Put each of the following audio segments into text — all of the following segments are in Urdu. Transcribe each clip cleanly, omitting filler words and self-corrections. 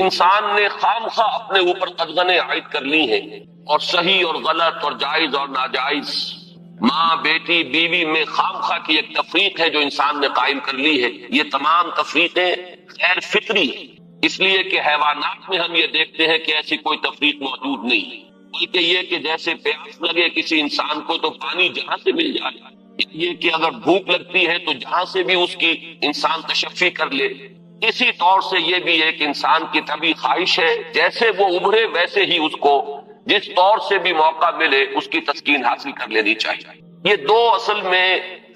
انسان نے خام خواہ اپنے اوپر قدغنیں عائد کر لی ہیں، اور صحیح اور غلط اور جائز اور ناجائز، ماں بیٹی بیوی میں خام خواہ کی ایک تفریق ہے جو انسان نے قائم کر لی ہے۔ یہ تمام تفریقیں غیر فطری ہیں، اس لیے کہ حیوانات میں ہم یہ دیکھتے ہیں کہ ایسی کوئی تفریق موجود نہیں، بلکہ یہ کہ جیسے پیاس لگے کسی انسان کو تو پانی جہاں سے مل جائے، یہ کہ اگر بھوک لگتی ہے تو جہاں سے بھی اس کی انسان تشفی کر لے، اسی طور سے یہ بھی ایک انسان کی طبیعی خواہش ہے جیسے وہ ابھرے ویسے ہی اس کو جس طور سے بھی موقع ملے اس کی تسکین حاصل کر لینی چاہیے۔ یہ دو اصل میں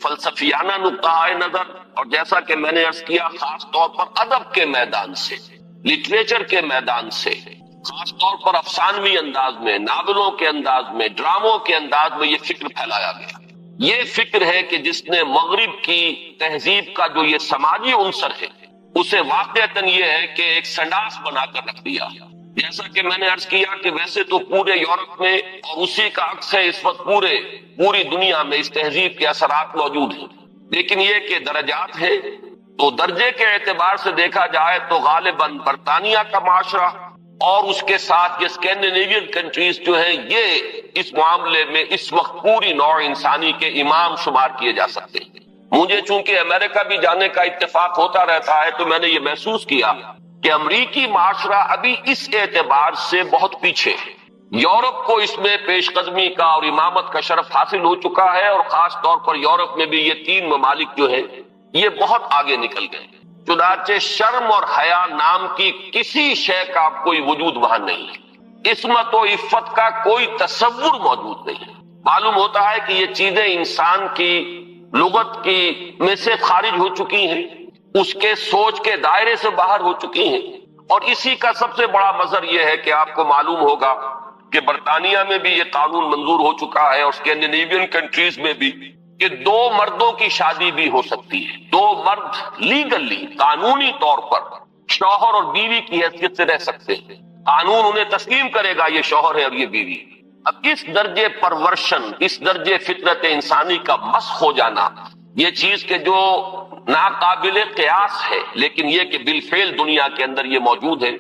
فلسفیانہ نقطہ نظر، اور جیسا کہ میں نے عرض کیا خاص طور پر ادب کے میدان سے، لٹریچر کے میدان سے، خاص طور پر افسانوی انداز میں، ناولوں کے انداز میں، ڈراموں کے انداز میں یہ فکر پھیلایا گیا۔ یہ فکر ہے کہ جس نے مغرب کی تہذیب کا جو یہ سماجی عنصر ہے اسے واقعتاً یہ ہے کہ ایک سنڈاس بنا کر رکھ دیا۔ جیسا کہ میں نے عرض کیا کہ ویسے تو پورے یورپ میں اور اسی کا عکس ہے اس وقت پوری دنیا میں اس تہذیب کے اثرات موجود ہیں، لیکن یہ کہ درجات ہیں، تو درجے کے اعتبار سے دیکھا جائے تو غالباً برطانیہ کا معاشرہ اور اس کے ساتھ یہ اسکینڈینیوین کنٹریز جو ہیں یہ اس معاملے میں اس وقت پوری نوع انسانی کے امام شمار کیے جا سکتے ہیں۔ مجھے چونکہ امریکہ بھی جانے کا اتفاق ہوتا رہتا ہے تو میں نے یہ محسوس کیا کہ امریکی معاشرہ ابھی اس اعتبار سے بہت پیچھے ہے۔ یورپ کو اس میں پیش قدمی کا اور امامت کا شرف حاصل ہو چکا ہے، اور خاص طور پر یورپ میں بھی یہ تین ممالک جو ہیں یہ بہت آگے نکل گئے، چنانچہ شرم اور حیا نام کی کسی شے کا کوئی وجود وہاں نہیں ہے، عصمت و عفت کا کوئی تصور موجود نہیں ہے۔ معلوم ہوتا ہے کہ یہ چیزیں انسان کی لغت کی میں سے خارج ہو چکی ہیں، اس کے سوچ کے دائرے سے باہر ہو چکی ہیں، اور اسی کا سب سے بڑا مظہر یہ ہے کہ آپ کو معلوم ہوگا کہ برطانیہ میں بھی یہ قانون منظور ہو چکا ہے اور اسکینڈینیوین کنٹریز میں بھی کہ دو مردوں کی شادی بھی ہو سکتی ہے، دو مرد لیگلی قانونی طور پر شوہر اور بیوی کی حیثیت سے رہ سکتے ہیں، قانون انہیں تسلیم کرے گا یہ شوہر ہے اور یہ بیوی۔ اب اس درجے پرورشن، اس درجے فطرت انسانی کا مسخ ہو جانا، یہ چیز کہ جو ناقابل قیاس ہے، لیکن یہ کہ بالفعل دنیا کے اندر یہ موجود ہے۔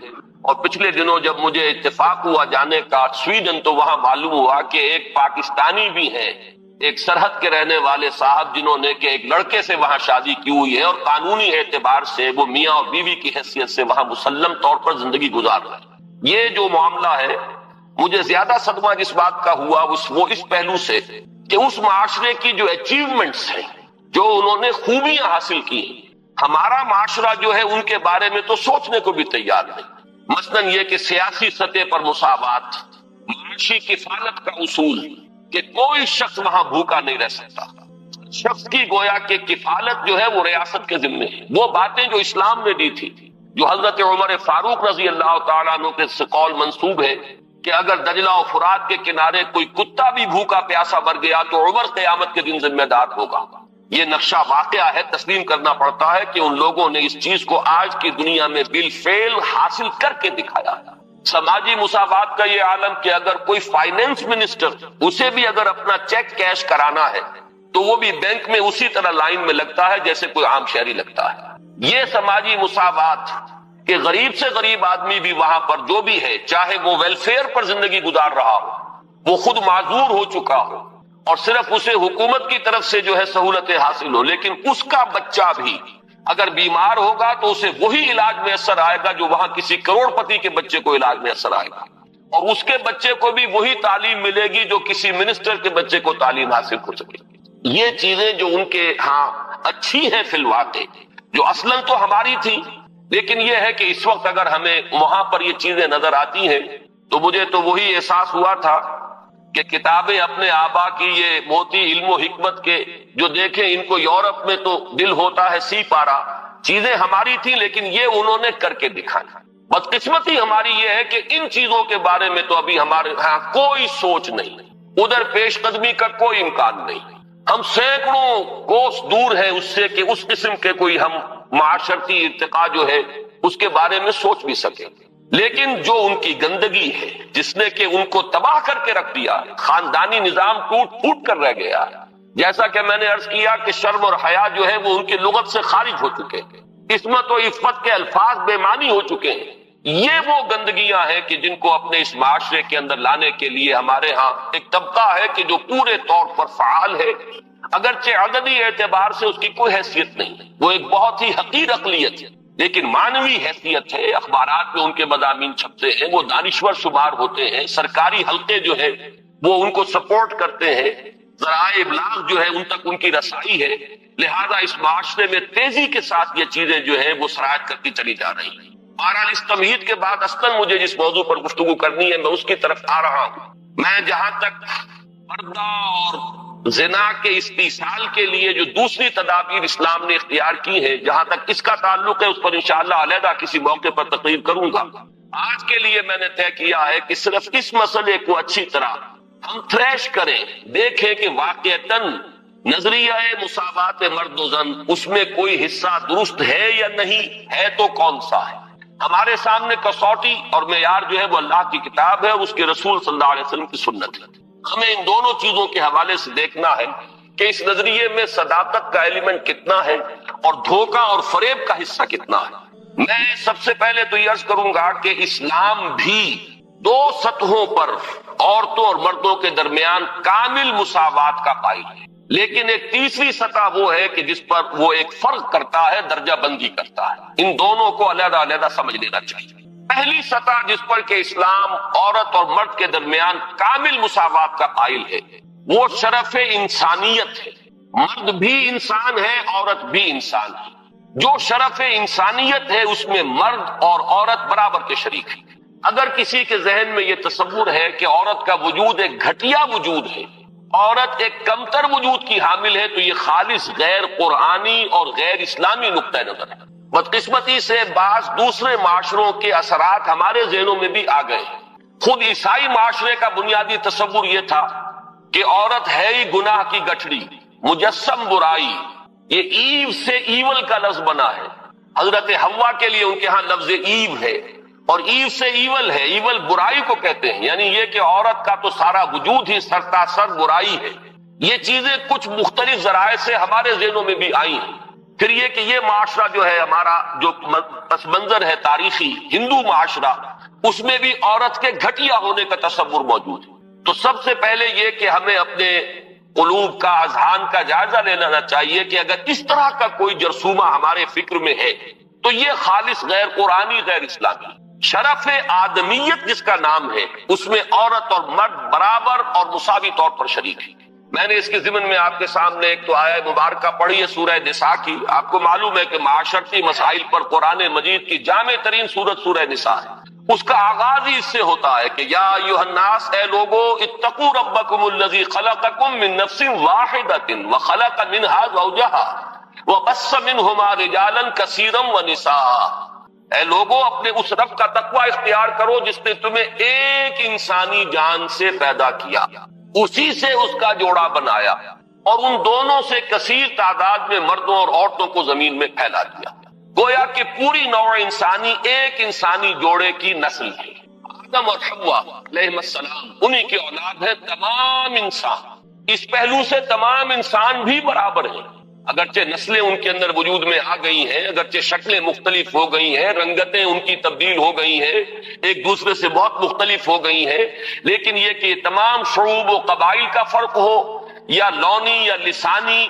اور پچھلے دنوں جب مجھے اتفاق ہوا جانے کا سویڈن، تو وہاں معلوم ہوا کہ ایک پاکستانی بھی ہیں، ایک سرحد کے رہنے والے صاحب جنہوں نے کہ ایک لڑکے سے وہاں شادی کی ہوئی ہے اور قانونی اعتبار سے وہ میاں اور بیوی کی حیثیت سے وہاں مسلم طور پر زندگی گزار رہے ہیں۔ یہ جو معاملہ ہے، مجھے زیادہ صدمہ جس بات کا ہوا وہ اس پہلو سے کہ اس معاشرے کی جو اچیومنٹس ہیں، جو انہوں نے خوبیاں حاصل کی، ہمارا معاشرہ جو ہے ان کے بارے میں تو سوچنے کو بھی تیار نہیں۔ مثلاً یہ کہ سیاسی سطح پر مساوات، معاشی کفالت کا اصول کہ کوئی شخص وہاں بھوکا نہیں رہ سکتا، شخص کی گویا کہ کفالت جو ہے وہ ریاست کے ذمے ہے۔ وہ باتیں جو اسلام نے دی تھی، جو حضرت عمر فاروق رضی اللہ تعالیٰ عنہ کے سے قول منسوب ہے کہ اگر دجلہ و فرات کے کنارے کوئی کتا بھی بھوکا پیاسا مر گیا تو عمر قیامت کے دن ذمہ دار ہوگا۔ یہ نقشہ واقعہ ہے، تسلیم کرنا پڑتا ہے کہ ان لوگوں نے اس چیز کو آج کی دنیا میں بالفعل حاصل کر کے دکھایا۔ سماجی مساوات کا یہ عالم کہ اگر کوئی فائنینس منسٹر، اسے بھی اگر اپنا چیک کیش کرانا ہے تو وہ بھی بینک میں اسی طرح لائن میں لگتا ہے جیسے کوئی عام شہری لگتا ہے۔ یہ سماجی مساوات کہ غریب سے غریب آدمی بھی وہاں پر جو بھی ہے، چاہے وہ ویلفیئر پر زندگی گزار رہا ہو، وہ خود معذور ہو چکا ہو اور صرف اسے حکومت کی طرف سے جو ہے سہولتیں حاصل ہو، لیکن اس کا بچہ بھی اگر بیمار ہوگا تو اسے وہی علاج میسر آئے گا جو وہاں کسی کروڑ پتی کے بچے کو علاج میسر آئے گا، اور اس کے بچے کو بھی وہی تعلیم ملے گی جو کسی منسٹر کے بچے کو تعلیم حاصل ہو سکے گی۔ یہ چیزیں جو ان کے ہاں اچھی ہیں فی الواقع، جو اصلاً تو ہماری تھی، لیکن یہ ہے کہ اس وقت اگر ہمیں وہاں پر یہ چیزیں نظر آتی ہیں تو مجھے تو وہی احساس ہوا تھا کہ کتابیں اپنے آبا کی یہ موتی علم و حکمت کے جو دیکھیں، ان کو یورپ میں تو دل ہوتا ہے سی پارا، چیزیں ہماری تھیں لیکن یہ انہوں نے کر کے دکھایا۔ بدقسمتی ہماری یہ ہے کہ ان چیزوں کے بارے میں تو ابھی ہمارے ہاں کوئی سوچ نہیں، ادھر پیش قدمی کا کوئی امکان نہیں۔ ہم سینکڑوں کوس دور ہیں اس سے کہ اس قسم کے کوئی ہم معاشرتی ارتقاء جو ہے اس کے بارے میں سوچ بھی سکیں، لیکن جو ان کی گندگی ہے جس نے کہ ان کو تباہ کر کے رکھ دیا، خاندانی نظام ٹوٹ پھوٹ کر رہ گیا، جیسا کہ میں نے عرض کیا کہ شرم اور حیا جو ہے وہ ان کی لغت سے خارج ہو چکے ہیں، عصمت و عفت کے الفاظ بے معنی ہو چکے ہیں، یہ وہ گندگیاں ہیں کہ جن کو اپنے اس معاشرے کے اندر لانے کے لیے ہمارے ہاں ایک طبقہ ہے کہ جو پورے طور پر فعال ہے، اگرچہ عددی اعتبار سے اس کی کوئی حیثیت نہیں ہے، وہ ایک بہت ہی حقیر اقلیت ہے، لیکن معنوی حیثیت ہے، اخبارات میں ان کے مضامین چھپتے ہیں، وہ دانشور شمار ہوتے ہیں، سرکاری حلقے جو ہے وہ ان کو سپورٹ کرتے ہیں، ذرائع ابلاغ جو ہے ان تک ان کی رسائی ہے، لہذا اس معاشرے میں تیزی کے ساتھ یہ چیزیں جو ہیں وہ سرایت کرتی چلی جا رہی ہیں۔ بہرحال اس تمہید کے بعد اصلاً مجھے جس موضوع پر گفتگو کرنی ہے میں اس کی طرف آ رہا ہوں۔ میں جہاں تک پردہ اور زنا کے استئصال کے لیے جو دوسری تدابیر اسلام نے اختیار کی ہیں، جہاں تک اس کا تعلق ہے اس پر انشاءاللہ علیحدہ کسی موقع پر تقریر کروں گا۔ آج کے لیے میں نے طے کیا ہے کہ صرف اس مسئلے کو اچھی طرح ہم تھریش کریں، دیکھیں کہ واقعتاً نظریہ مساوات مرد و زن اس میں کوئی حصہ درست ہے یا نہیں ہے، تو کون سا ہے۔ ہمارے سامنے کسوٹی اور معیار جو ہے وہ اللہ کی کتاب ہے اور اس کے رسول صلی اللہ علیہ وسلم کی سنت ہے۔ ہمیں ان دونوں چیزوں کے حوالے سے دیکھنا ہے کہ اس نظریے میں صداقت کا ایلیمنٹ کتنا ہے اور دھوکہ اور فریب کا حصہ کتنا ہے۔ میں سب سے پہلے تو یہ عرض کروں گا کہ اسلام بھی دو سطحوں پر عورتوں اور مردوں کے درمیان کامل مساوات کا قائل ہے، لیکن ایک تیسری سطح وہ ہے کہ جس پر وہ ایک فرق کرتا ہے، درجہ بندی کرتا ہے۔ ان دونوں کو علیحدہ علیحدہ سمجھ لینا چاہیے۔ پہلی سطح جس پر کہ اسلام عورت اور مرد کے درمیان کامل مساوات کا قائل ہے وہ شرف انسانیت ہے۔ مرد بھی انسان ہے، عورت بھی انسان ہے۔ جو شرف انسانیت ہے اس میں مرد اور عورت برابر کے شریک ہیں۔ اگر کسی کے ذہن میں یہ تصور ہے کہ عورت کا وجود ایک گھٹیا وجود ہے، عورت ایک کمتر وجود کی حامل ہے، تو یہ خالص غیر قرآنی اور غیر اسلامی نقطہ نظر ہے۔ بدقسمتی سے بعض دوسرے معاشروں کے اثرات ہمارے ذہنوں میں بھی آ گئے ہیں۔ خود عیسائی معاشرے کا بنیادی تصور یہ تھا کہ عورت ہے ہی گناہ کی گٹھڑی، مجسم برائی، یہ ایو سے ایول کا لفظ بنا ہے۔ حضرت حوا کے لیے ان کے ہاں لفظ ایو ہے، اور ایو سے ایول ہے، ایول برائی کو کہتے ہیں، یعنی یہ کہ عورت کا تو سارا وجود ہی سرتاسر برائی ہے۔ یہ چیزیں کچھ مختلف ذرائع سے ہمارے ذہنوں میں بھی آئی ہیں۔ پھر یہ کہ یہ معاشرہ جو ہے ہمارا جو پس منظر ہے تاریخی ہندو معاشرہ، اس میں بھی عورت کے گھٹیا ہونے کا تصور موجود ہے۔ تو سب سے پہلے یہ کہ ہمیں اپنے قلوب کا، اذہان کا جائزہ لینا چاہیے کہ اگر اس طرح کا کوئی جرثومہ ہمارے فکر میں ہے تو یہ خالص غیر قرآنی، غیر اسلامی۔ شرف آدمیت جس کا نام ہے اس میں عورت اور مرد برابر اور مساوی طور پر شریک ہیں۔ میں نے اس کے ضمن میں آپ کے سامنے ایک تو آیہ مبارکہ پڑھی ہے سورہ نساء کی۔ آپ کو معلوم ہے کہ معاشرتی مسائل پر قرآن مجید کی جامع ترین سورت سورہ نساء ہے۔ اس کا آغاز ہی اس سے ہوتا ہے کہ یا ایھا الناس، اے لوگو، اتقوا ربکم الذی خلقکم من نفس واحدۃ وخلق منها زوجها وبث منہما رجالا کثیرا ونساء۔ اے لوگو، اپنے اس رب کا تقوی اختیار کرو جس نے تمہیں ایک انسانی جان سے پیدا کیا، اسی سے اس کا جوڑا بنایا، اور ان دونوں سے کثیر تعداد میں مردوں اور عورتوں کو زمین میں پھیلا دیا۔ گویا کہ پوری نوع انسانی ایک انسانی جوڑے کی نسل ہے۔ آدم اور حوا علیہ السلام انہی کی اولاد ہے۔ تمام انسان اس پہلو سے تمام انسان بھی برابر ہیں، اگرچہ نسلیں ان کے اندر وجود میں آ گئی ہیں، اگرچہ شکلیں مختلف ہو گئی ہیں، رنگتیں ان کی تبدیل ہو گئی ہیں، ایک دوسرے سے بہت مختلف ہو گئی ہیں، لیکن یہ کہ تمام شعوب و قبائل کا فرق ہو یا لونی یا لسانی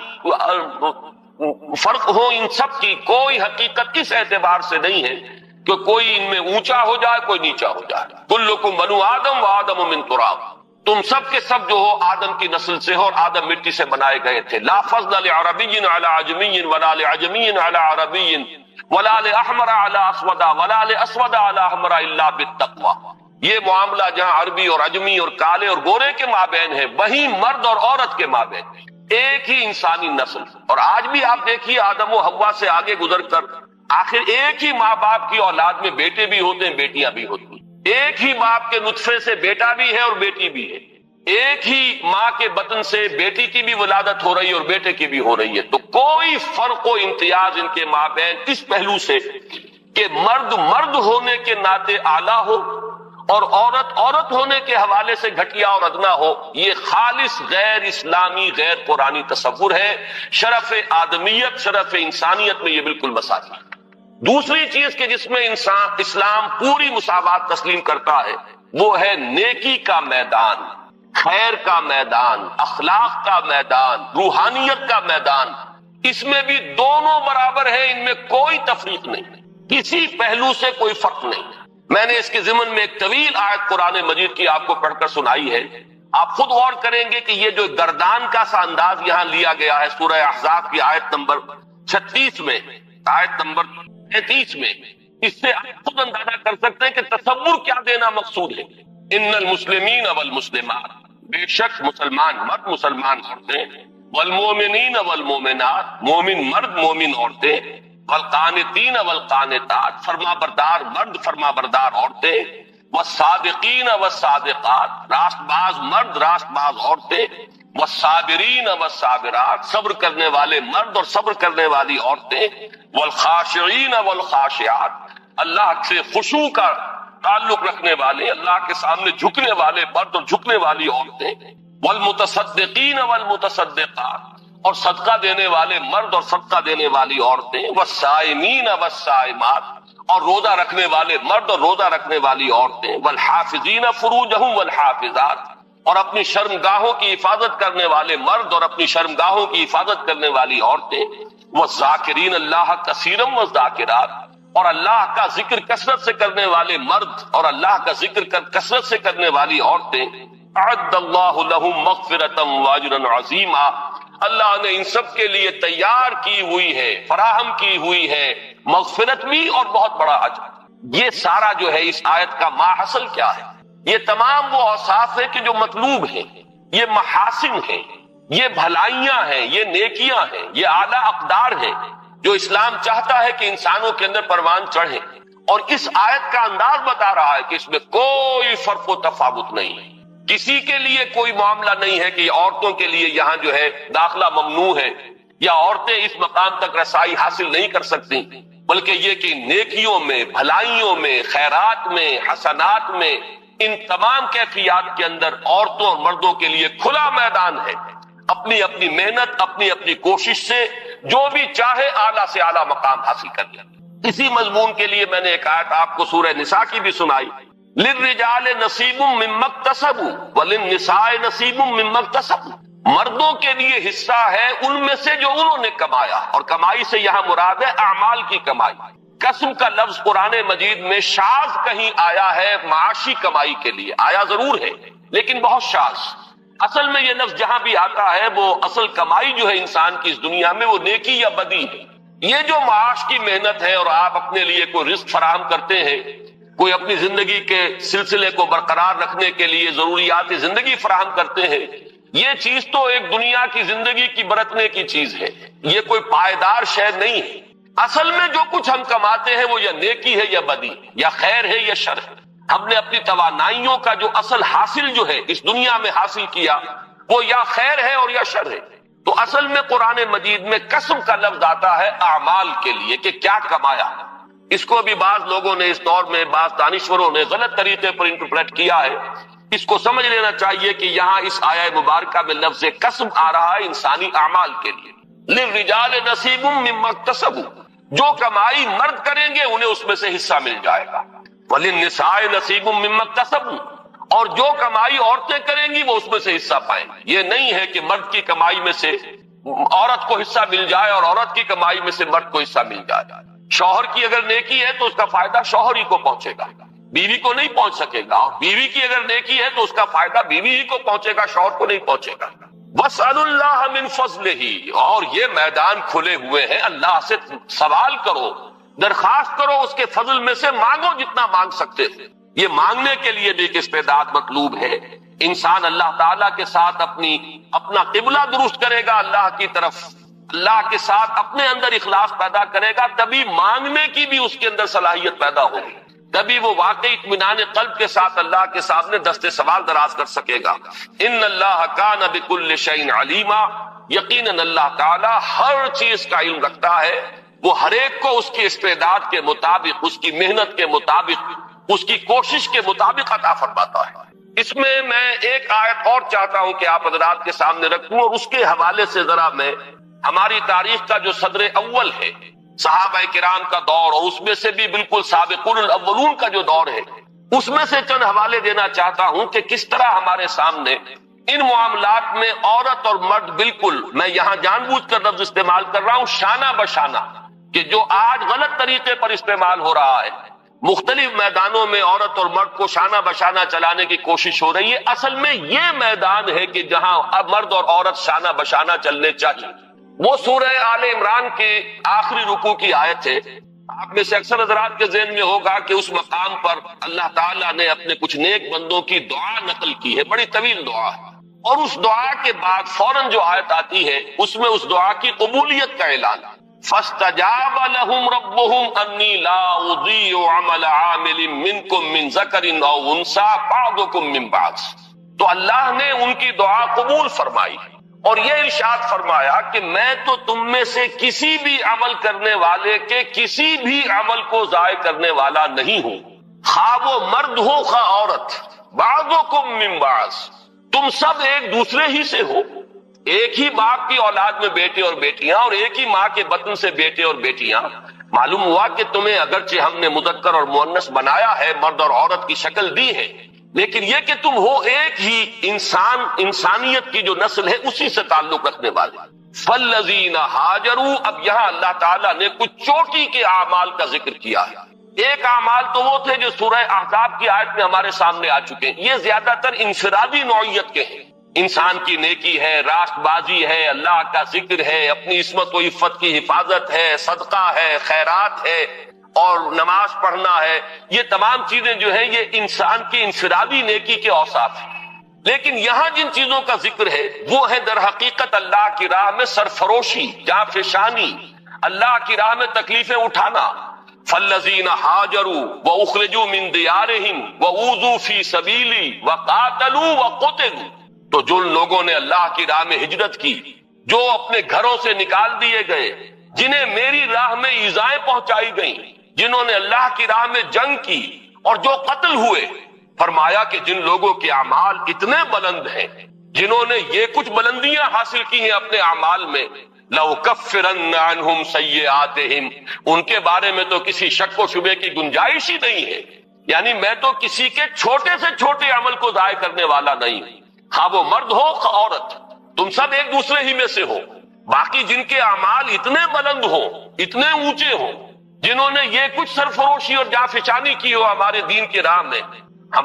فرق ہو، ان سب کی کوئی حقیقت اس اعتبار سے نہیں ہے کہ کوئی ان میں اونچا ہو جائے کوئی نیچا ہو جائے۔ کلکم بنو آدم و آدم من تراب، تم سب کے سب جو ہو آدم کی نسل سے ہو اور آدم مٹی سے بنائے گئے تھے۔ لا فضل لعربی علی عجمی ولا لعجمی علی عربی ولا لاحمر علی اسود ولا لاسود علی احمر الا بالتقوی۔ یہ معاملہ جہاں عربی اور عجمی اور کالے اور گورے کے مابین ہے، وہیں مرد اور عورت کے مابین ہے، ایک ہی انسانی نسل۔ اور آج بھی آپ دیکھیے آدم و حوا سے آگے گزر کر آخر ایک ہی ماں باپ کی اولاد میں بیٹے بھی ہوتے ہیں، بیٹیاں بھی ہوتی ہیں، ایک ہی باپ کے نطفے سے بیٹا بھی ہے اور بیٹی بھی ہے، ایک ہی ماں کے بطن سے بیٹی کی بھی ولادت ہو رہی ہے اور بیٹے کی بھی ہو رہی ہے۔ تو کوئی فرق و امتیاز ان کے مابین اس پہلو سے کہ مرد مرد ہونے کے ناطے اعلیٰ ہو اور عورت عورت ہونے کے حوالے سے گھٹیا اور ادنا ہو، یہ خالص غیر اسلامی، غیر قرآنی تصور ہے۔ شرف آدمیت، شرف انسانیت میں یہ بالکل مساوی ہے۔ دوسری چیز کہ جس میں اسلام پوری مساوات تسلیم کرتا ہے وہ ہے نیکی کا میدان، خیر کا میدان، اخلاق کا میدان، روحانیت کا میدان۔ اس میں بھی دونوں برابر ہیں، ان میں کوئی تفریق نہیں، کسی پہلو سے کوئی فرق نہیں۔ میں نے اس کے ضمن میں ایک طویل آیت قرآن مجید کی آپ کو پڑھ کر سنائی ہے۔ آپ خود غور کریں گے کہ یہ جو گردان کا سا انداز یہاں لیا گیا ہے سورہ احزاب کی آیت نمبر 36 میں، آیت نمبر 33 میں، اس سے آپ خود اندازہ کر سکتے ہیں کہ تصور کیا دینا مقصود ہے۔ ان المسلمین والمسلمات، بے شک مسلمان مرد مسلمان عورتیں، والمومنین والمومنات، مومن مرد مومن عورتیں، والقانتین والقانتات، فرما بردار مرد فرما بردار عورتیں، والصادقین والصادقات، راست باز مرد راست باز عورتیں، والصابرین والصابرات، صبر کرنے والے مرد اور صبر کرنے والی عورتیں، والخاشعین والخاشعات، اللہ سے خشوع کا تعلق رکھنے والے، اللہ کے سامنے جھکنے والے مرد اور جھکنے والی عورتیں، والمتصدقین والمتصدقات، اور صدقہ دینے والے مرد اور صدقہ دینے والی عورتیں، والصائمین والصائمات، اور روزہ رکھنے والے مرد اور روزہ رکھنے والی عورتیں، والحافظین فروجہم والحافظات، اور اپنی شرمگاہوں کی حفاظت کرنے والے مرد اور اپنی شرمگاہوں کی حفاظت کرنے والی عورتیں، والذاکرین اللہ کثیرا والذاکرات، اور اللہ کا ذکر کثرت سے کرنے والے مرد اور اللہ کا ذکر کثرت سے کرنے والی عورتیں، اعد اللہ لہم مغفرۃ واجرا عظیما، اللہ نے ان سب کے لیے تیار کی ہوئی ہے، فراہم کی ہوئی ہے مغفرت بھی اور بہت بڑا اجر۔ یہ سارا جو ہے اس آیت کا ماحصل کیا ہے؟ یہ تمام وہ اوصاف ہیں کہ جو مطلوب ہیں، یہ محاسن ہیں، یہ بھلائیاں ہیں، یہ نیکیاں ہیں، یہ اعلیٰ اقدار ہیں جو اسلام چاہتا ہے کہ انسانوں کے اندر پروان چڑھے۔ اور اس آیت کا انداز بتا رہا ہے کہ اس میں کوئی فرق و تفاوت نہیں ہے، کسی کے لیے کوئی معاملہ نہیں ہے کہ عورتوں کے لیے یہاں جو ہے داخلہ ممنوع ہے یا عورتیں اس مقام تک رسائی حاصل نہیں کر سکتی، بلکہ یہ کہ نیکیوں میں، بھلائیوں میں، خیرات میں، حسنات میں، ان تمام کیفیات کے اندر عورتوں اور مردوں کے لیے کھلا میدان ہے، اپنی اپنی محنت، اپنی اپنی کوشش سے جو بھی چاہے اعلیٰ سے اعلیٰ مقام حاصل کر لے۔ اسی مضمون کے لیے میں نے ایک آیت آپ کو سورہ نساء کی بھی سنائی، للرجال نصیب مما اکتسبوا وللنساء نصیب مما اکتسبوا، مردوں کے لیے حصہ ہے ان میں سے جو انہوں نے کمایا، اور کمائی سے یہاں مراد ہے اعمال کی کمائی۔ قسم کا لفظ قرآن مجید میں شاذ کہیں آیا ہے معاشی کمائی کے لیے، آیا ضرور ہے لیکن بہت شاذ۔ اصل میں یہ لفظ جہاں بھی آتا ہے وہ اصل کمائی جو ہے انسان کی اس دنیا میں وہ نیکی یا بدی ہے۔ یہ جو معاش کی محنت ہے اور آپ اپنے لیے کوئی رزق فراہم کرتے ہیں، کوئی اپنی زندگی کے سلسلے کو برقرار رکھنے کے لیے ضروریات زندگی فراہم کرتے ہیں، یہ چیز تو ایک دنیا کی زندگی کی برتنے کی چیز ہے، یہ کوئی پائیدار شے نہیں ہے۔ اصل میں جو کچھ ہم کماتے ہیں وہ یا نیکی ہے یا بدی، یا خیر ہے یا شر ہے۔ ہم نے اپنی توانائیوں کا جو اصل حاصل جو ہے اس دنیا میں حاصل کیا وہ یا خیر ہے اور یا شر ہے۔ تو اصل میں قرآن مجید میں قسم کا لفظ آتا ہے اعمال کے لیے کہ کیا کمایا۔ اس کو بھی بعض لوگوں نے اس دور میں، بعض دانشوروں نے غلط طریقے پر انٹرپریٹ کیا ہے۔ اس کو سمجھ لینا چاہیے کہ یہاں اس آیہ مبارکہ میں لفظ قسم آ رہا ہے انسانی اعمال کے لیے۔ للرجال نصیب مما اکتسبوا، جو کمائی مرد کریں گے انہیں اس میں سے حصہ مل جائے گا، وللنساء نصیب مما اکتسبوا، اور جو کمائی عورتیں کریں گی وہ اس میں سے حصہ پائیں گی۔ یہ نہیں ہے کہ مرد کی کمائی میں سے عورت کو حصہ مل جائے اور عورت کی کمائی میں سے مرد کو حصہ مل جائے۔ شوہر کی اگر نیکی ہے تو اس کا فائدہ شوہر ہی کو پہنچے گا، بیوی کو نہیں پہنچ سکے گا، اور بیوی کی اگر نیکی ہے تو اس کا فائدہ بیوی ہی کو پہنچے گا، شوہر کو نہیں پہنچے گا۔ وَاسْأَلُوا اللَّهَ مِنْ فَضْلِهِ، اور یہ میدان کھلے ہوئے ہیں، اللہ سے سوال کرو، درخواست کرو اس کے فضل میں سے، مانگو جتنا مانگ سکتے ہو۔ یہ مانگنے کے لیے بھی ایک استعداد مطلوب ہے۔ انسان اللہ تعالیٰ کے ساتھ اپنا قبلہ درست کرے گا اللہ کی طرف، اللہ کے ساتھ اپنے اندر اخلاص پیدا کرے گا، تبھی مانگنے کی بھی اس کے اندر صلاحیت پیدا ہوگی، تبھی وہ واقعی اطمینان قلب کے ساتھ اللہ کے سامنے دست سوال دراز کر سکے گا۔ ان اللہ کان بکل شیء علیما، یقیناً اللہ تعالیٰ ہر چیز کا علم رکھتا ہے، وہ ہر ایک کو اس کی استعداد کے مطابق، اس کی محنت کے مطابق، اس کی کوشش کے مطابق عطا فرماتا ہے۔ اس میں ایک آیت اور چاہتا ہوں کہ آپ حضرات کے سامنے رکھوں، اور اس کے حوالے سے ذرا میں ہماری تاریخ کا جو صدر اول ہے صحابہ کرام کا دور اور اس میں سے بھی بالکل سابقون الاولون کا جو دور ہے، اس میں سے چند حوالے دینا چاہتا ہوں کہ کس طرح ہمارے سامنے ان معاملات میں عورت اور مرد بالکل، میں یہاں جان بوجھ کر لفظ استعمال کر رہا ہوں شانہ بشانہ، کہ جو آج غلط طریقے پر استعمال ہو رہا ہے، مختلف میدانوں میں عورت اور مرد کو شانہ بشانہ چلانے کی کوشش ہو رہی ہے، اصل میں یہ میدان ہے کہ جہاں اب مرد اور عورت شانہ بشانہ چلنے چاہیے۔ وہ سورہ آل عمران کے آخری رکوع کی آیت ہے، آپ میں سے اکثر حضرات کے ذہن میں ہوگا کہ اس مقام پر اللہ تعالیٰ نے اپنے کچھ نیک بندوں کی دعا نقل کی ہے، بڑی طویل دعا ہے، اور اس دعا کے بعد فوراً جو آیت آتی ہے اس میں اس دعا کی قبولیت کا اعلان، فَاسْتَجَابَ لَهُمْ رَبُّهُمْ أَنِّي لَا أُضِيعُ عَمَلَ عَامِلٍ مِّنكُم مِّن ذَكَرٍ أَوْ أُنثَىٰ بَعْضُكُم مِّن بَعْضٍ، تو اللہ نے ان کی دعا قبول فرمائی اور یہ ارشاد فرمایا کہ میں تو تم میں سے کسی بھی عمل کرنے والے کے کسی بھی عمل کو ضائع کرنے والا نہیں ہوں، خواہ وہ مرد ہو خواہ عورت، بعضکم من بعض، تم سب ایک دوسرے ہی سے ہو، ایک ہی باپ کی اولاد میں بیٹے اور بیٹیاں اور ایک ہی ماں کے بطن سے بیٹے اور بیٹیاں۔ معلوم ہوا کہ تمہیں اگرچہ ہم نے مذکر اور مؤنث بنایا ہے، مرد اور عورت کی شکل دی ہے، لیکن یہ کہ تم ہو ایک ہی انسان، انسانیت کی جو نسل ہے اسی سے تعلق رکھنے والے۔ فالذین ہاجروا، اب یہاں اللہ تعالیٰ نے کچھ چوٹی کے اعمال کا ذکر کیا ہے۔ ایک اعمال تو وہ تھے جو سورہ احزاب کی آیت میں ہمارے سامنے آ چکے ہیں، یہ زیادہ تر انفرادی نوعیت کے ہیں، انسان کی نیکی ہے، راست بازی ہے، اللہ کا ذکر ہے، اپنی عصمت و عفت کی حفاظت ہے، صدقہ ہے، خیرات ہے اور نماز پڑھنا ہے، یہ تمام چیزیں جو ہیں یہ انسان کی انفرادی نیکی کے اوصاف ہیں۔ لیکن یہاں جن چیزوں کا ذکر ہے وہ ہے در حقیقت اللہ کی راہ میں سرفروشی، جانفشانی، اللہ کی راہ میں تکلیفیں اٹھانا۔ فالذین ہاجروا واخرجوا من دیارہم واوذوا فی سبیلی وقاتلوا وقتلوا، تو جن لوگوں نے اللہ کی راہ میں ہجرت کی، جو اپنے گھروں سے نکال دیے گئے، جنہیں میری راہ میں ایذائیں پہنچائی گئیں، جنہوں نے اللہ کی راہ میں جنگ کی اور جو قتل ہوئے، فرمایا کہ جن لوگوں کے اعمال اتنے بلند ہیں، جنہوں نے یہ کچھ بلندیاں حاصل کی ہیں اپنے اعمال میں، لَأُكَفِّرَنَّ عَنْهُمْ سَيِّئَاتِهِمْ، ان کے بارے میں تو کسی شک و شبے کی گنجائش ہی نہیں ہے، یعنی میں تو کسی کے چھوٹے سے چھوٹے عمل کو ضائع کرنے والا نہیں ہوں، ہاں وہ مرد ہو خواہ عورت، تم سب ایک دوسرے ہی میں سے ہو۔ باقی جن کے اعمال اتنے بلند ہوں، اتنے اونچے ہوں، جنہوں نے یہ کچھ سرفروشی اور جانفشانی کی ہو ہمارے دین کی راہ میں،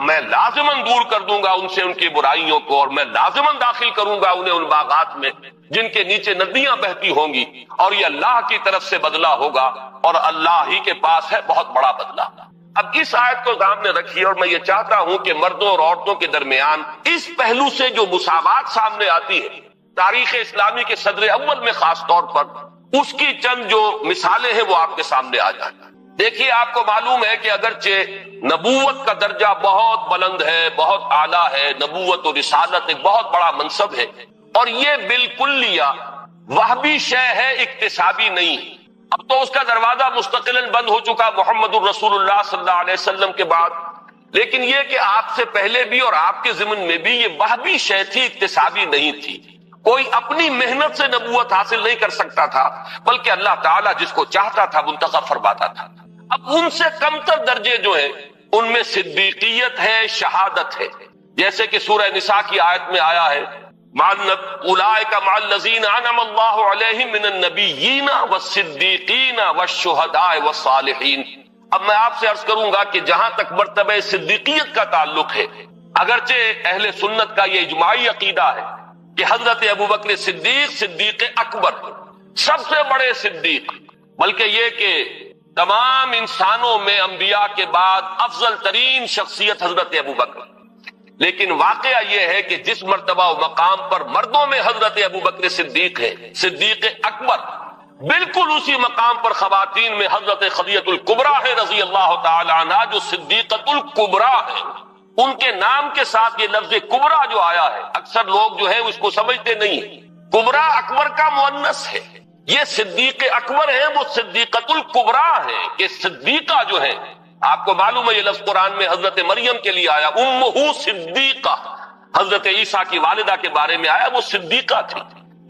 میں لازماً دور کر دوں گا ان سے ان کی برائیوں کو، اور میں لازماً داخل کروں گا انہیں ان باغات میں جن کے نیچے ندیاں بہتی ہوں گی، اور یہ اللہ کی طرف سے بدلہ ہوگا اور اللہ ہی کے پاس ہے بہت بڑا بدلہ۔ اب اس آیت کو سامنے رکھیے، اور میں یہ چاہتا ہوں کہ مردوں اور عورتوں کے درمیان اس پہلو سے جو مساوات سامنے آتی ہے تاریخ اسلامی کے صدر اول میں خاص طور پر، اس کی چند جو مثالیں ہیں وہ آپ کے سامنے آ جائیں۔ دیکھیے، آپ کو معلوم ہے کہ اگرچہ نبوت کا درجہ بہت بلند ہے، بہت اعلیٰ ہے، نبوت و رسالت ایک بہت بڑا منصب ہے، اور یہ بالکلیہ وہبی شے ہے، اکتسابی نہیں۔ اب تو اس کا دروازہ مستقلاً بند ہو چکا محمد الرسول اللہ صلی اللہ علیہ وسلم کے بعد، لیکن یہ کہ آپ سے پہلے بھی اور آپ کے ضمن میں بھی یہ وہبی شے تھی، اکتسابی نہیں تھی۔ کوئی اپنی محنت سے نبوت حاصل نہیں کر سکتا تھا، بلکہ اللہ تعالیٰ جس کو چاہتا تھا منتخب فرماتا تھا۔ اب ان سے کمتر درجے جو ہیں ان میں صدیقیت ہے، شہادت ہے، جیسے کہ سورہ نساء کی آیت میں آیا ہے، اولئک مع الذین انعم اللہ علیہم من النبیین والصدیقین والشہداء والصالحین۔ اب میں آپ سے عرض کروں گا کہ جہاں تک مرتبہ صدیقیت کا تعلق ہے، اگرچہ اہل سنت کا یہ اجماعی عقیدہ ہے کہ حضرت ابوبکر صدیق، صدیق اکبر، سب سے بڑے صدیق، بلکہ یہ کہ تمام انسانوں میں انبیاء کے بعد افضل ترین شخصیت حضرت ابوبکر، لیکن واقعہ یہ ہے کہ جس مرتبہ و مقام پر مردوں میں حضرت ابوبکر صدیق ہے، صدیق اکبر، بالکل اسی مقام پر خواتین میں حضرت خدیجہ الکبریٰ ہے رضی اللہ تعالی عنہا، جو صدیقۃ الکبریٰ ہے۔ ان کے نام کے ساتھ یہ لفظ کبریٰ جو آیا ہے، اکثر لوگ جو ہے اس کو سمجھتے نہیں، کبریٰ اکبر کا مؤنث ہے، یہ صدیق اکبر ہے، وہ صدیقۃ الکبریٰ ہے، کہ صدیقہ جو ہے، آپ کو معلوم ہے یہ لفظ قرآن میں حضرت مریم کے لیے آیا، امہ صدیقہ، حضرت عیسیٰ کی والدہ کے بارے میں آیا، وہ صدیقہ تھی۔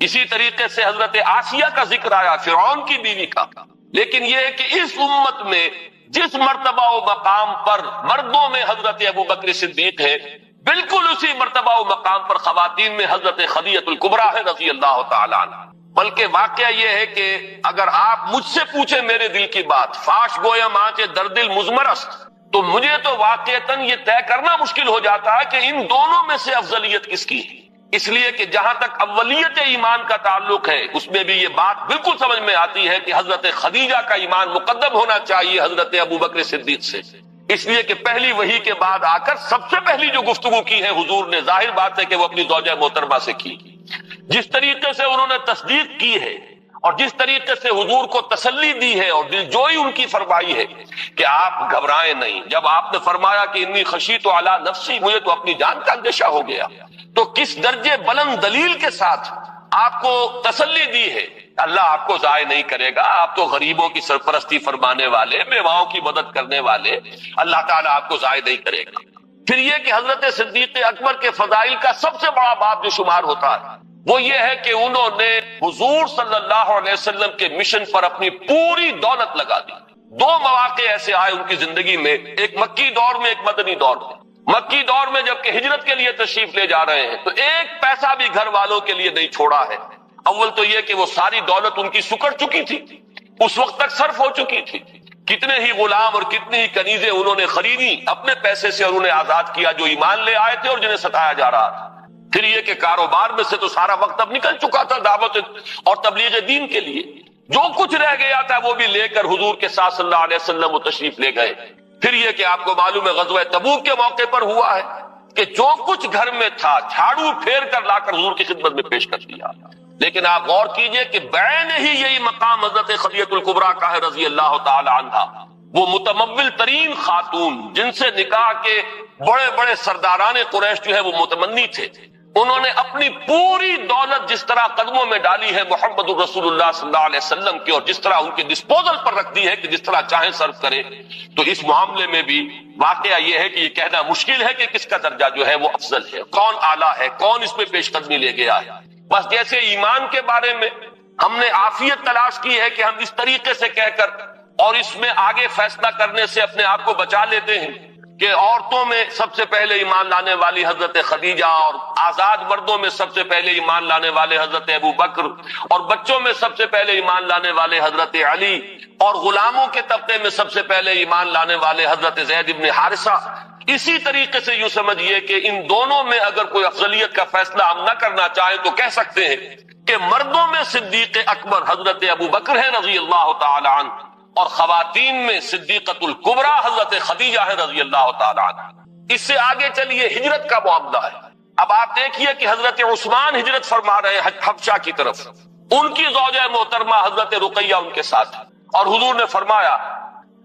اسی طریقے سے حضرت آسیہ کا ذکر آیا، فرعون کی بیوی کا، لیکن یہ ہے کہ اس امت میں جس مرتبہ و مقام پر مردوں میں حضرت ابو بکر صدیق ہے، بالکل اسی مرتبہ و مقام پر خواتین میں حضرت خدیجہ الکبریٰ ہے رضی اللہ تعالی عنہ۔ بلکہ واقعہ یہ ہے کہ اگر آپ مجھ سے پوچھیں میرے دل کی بات، فاش گویم آنچ درد المزمر است، تو مجھے تو واقعتاً یہ طے کرنا مشکل ہو جاتا ہے کہ ان دونوں میں سے افضلیت کس کی ہے۔ اس لیے کہ جہاں تک اولیت ایمان کا تعلق ہے، اس میں بھی یہ بات بالکل سمجھ میں آتی ہے کہ حضرت خدیجہ کا ایمان مقدم ہونا چاہیے حضرت ابو بکر صدیق سے، اس لیے کہ پہلی وحی کے بعد آ کر سب سے پہلی جو گفتگو کی ہے حضور نے، ظاہر بات ہے کہ وہ اپنی زوجہ محترمہ سے کی۔ جس طریقے سے انہوں نے تصدیق کی ہے اور جس طریقے سے حضور کو تسلی دی ہے اور دلجوئی ان کی فرمائی ہے کہ آپ گھبرائیں نہیں، جب آپ نے فرمایا کہ انی خشیت علی نفسی، مجھے تو اپنی جان کا اندیشہ ہو گیا، تو کس درجے بلند دلیل کے ساتھ آپ کو تسلی دی ہے۔ اللہ آپ کو ضائع نہیں کرے گا، آپ تو غریبوں کی سرپرستی فرمانے والے، بیواؤں کی مدد کرنے والے، اللہ تعالیٰ آپ کو ضائع نہیں کرے گا۔ پھر یہ کہ حضرت صدیق اکبر کے فضائل کا سب سے بڑا باب جو شمار ہوتا ہے وہ یہ ہے کہ انہوں نے حضور صلی اللہ علیہ وسلم کے مشن پر اپنی پوری دولت لگا دی۔ دو مواقع ایسے آئے ان کی زندگی میں، ایک مکی دور میں، ایک مدنی دور میں۔ مکی دور میں جب کہ ہجرت کے لیے تشریف لے جا رہے ہیں تو ایک پیسہ بھی گھر والوں کے لیے نہیں چھوڑا ہے۔ اول تو یہ کہ وہ ساری دولت ان کی سکڑ چکی تھی، اس وقت تک صرف ہو چکی تھی، کتنے ہی غلام اور کتنی ہی کنیزیں انہوں نے خریدی اپنے پیسے سے اور انہیں آزاد کیا جو ایمان لے آئے تھے اور جنہیں ستایا جا رہا تھا۔ پھر یہ کہ کاروبار میں سے تو سارا وقت اب نکل چکا تھا دعوت اور تبلیغ دین کے لیے، جو کچھ رہ گیا تھا وہ بھی لے کر حضور کے ساتھ صلی اللہ علیہ وسلم وہ تشریف لے گئے۔ پھر یہ کہ آپ کو معلوم ہے غزوہ تبوک کے موقع پر ہوا ہے کہ جو کچھ گھر میں تھا جھاڑو پھیر کر لا کر حضور کی خدمت میں پیش کر دیا۔ لیکن آپ غور کیجئے کہ بعین ہی یہی مقام حضرت خدیجہ الکبریٰ کا ہے رضی اللہ تعالی عنہا، وہ متمول ترین خاتون جن سے نکاح کے بڑے بڑے سرداران قریش جو ہے وہ متمنی تھے، انہوں نے اپنی پوری دولت جس طرح قدموں میں ڈالی ہے محمد الرسول اللہ صلی اللہ علیہ وسلم کی، اور جس طرح ان کے ڈسپوزل پر رکھ دی ہے کہ جس طرح چاہیں صرف کرے، تو اس معاملے میں بھی واقعہ یہ ہے کہ یہ کہنا مشکل ہے کہ کس کا درجہ جو ہے وہ افضل ہے، کون اعلیٰ ہے، کون اس میں پیش قدمی لے گیا ہے۔ بس جیسے ایمان کے بارے میں ہم نے عافیت تلاش کی ہے کہ ہم اس طریقے سے کہہ کر اور اس میں آگے فیصلہ کرنے سے اپنے آپ کو بچا لیتے ہیں کہ عورتوں میں سب سے پہلے ایمان لانے والی حضرت خدیجہ، اور آزاد مردوں میں سب سے پہلے ایمان لانے والے حضرت ابو بکر، اور بچوں میں سب سے پہلے ایمان لانے والے حضرت علی، اور غلاموں کے طبقے میں سب سے پہلے ایمان لانے والے حضرت زید بن حارثہ۔ اسی طریقے سے یوں سمجھیے کہ ان دونوں میں اگر کوئی افضلیت کا فیصلہ ہم نہ کرنا چاہیں تو کہہ سکتے ہیں کہ مردوں میں صدیق اکبر حضرت ابو بکر ہے رضی اللہ تعالی عنہ، اور خواتین میں صدیقۃ الکبریٰ حضرت خدیجہ ہے رضی اللہ تعالی عنہ۔ اس سے آگے چلیے ہجرت کا معاملہ ہے۔ اب آپ دیکھیے کہ حضرت عثمان ہجرت فرما رہے ہیں حبشہ کی طرف، ان کی زوجہ محترمہ حضرت رقیہ ان کے ساتھ، اور حضور نے فرمایا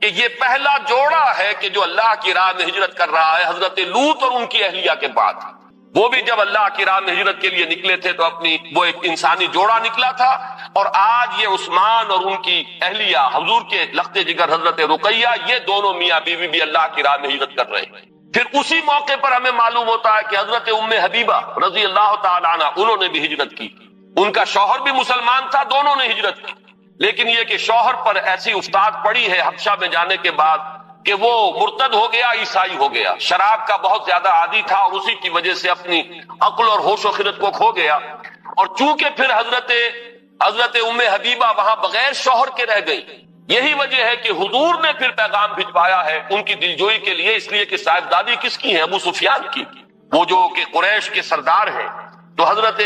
کہ یہ پہلا جوڑا ہے کہ جو اللہ کی راہ میں ہجرت کر رہا ہے حضرت لوط اور ان کی اہلیہ کے بعد۔ وہ بھی جب اللہ کی راہ میں ہجرت کے لیے نکلے تھے تو اپنی وہ ایک انسانی جوڑا نکلا تھا، اور آج یہ عثمان اور ان کی اہلیہ حضور کے لخت جگر حضرت رقیہ، یہ دونوں میاں بیوی بھی اللہ کی راہ میں ہجرت کر رہے ہیں۔ پھر اسی موقع پر ہمیں معلوم ہوتا ہے کہ حضرت ام حبیبہ رضی اللہ تعالی عنہ انہوں نے بھی ہجرت کی، ان کا شوہر بھی مسلمان تھا، دونوں نے ہجرت کی، لیکن یہ کہ شوہر پر ایسی افتاد پڑی ہے حبشہ میں جانے کے بعد کہ وہ مرتد ہو گیا، عیسائی ہو گیا، شراب کا بہت زیادہ عادی تھا اور اسی کی وجہ سے اپنی عقل اور ہوش و خرد کو کھو گیا، اور چونکہ پھر حضرت ام حبیبہ وہاں بغیر شوہر کے رہ گئی، یہی وجہ ہے کہ حضور نے پھر پیغام بھجوایا ہے ان کی دلجوئی کے لیے، اس لیے کہ صاحبزادی کس کی ہے؟ ابو سفیان کی، وہ جو کہ قریش کے سردار ہیں۔ تو حضرت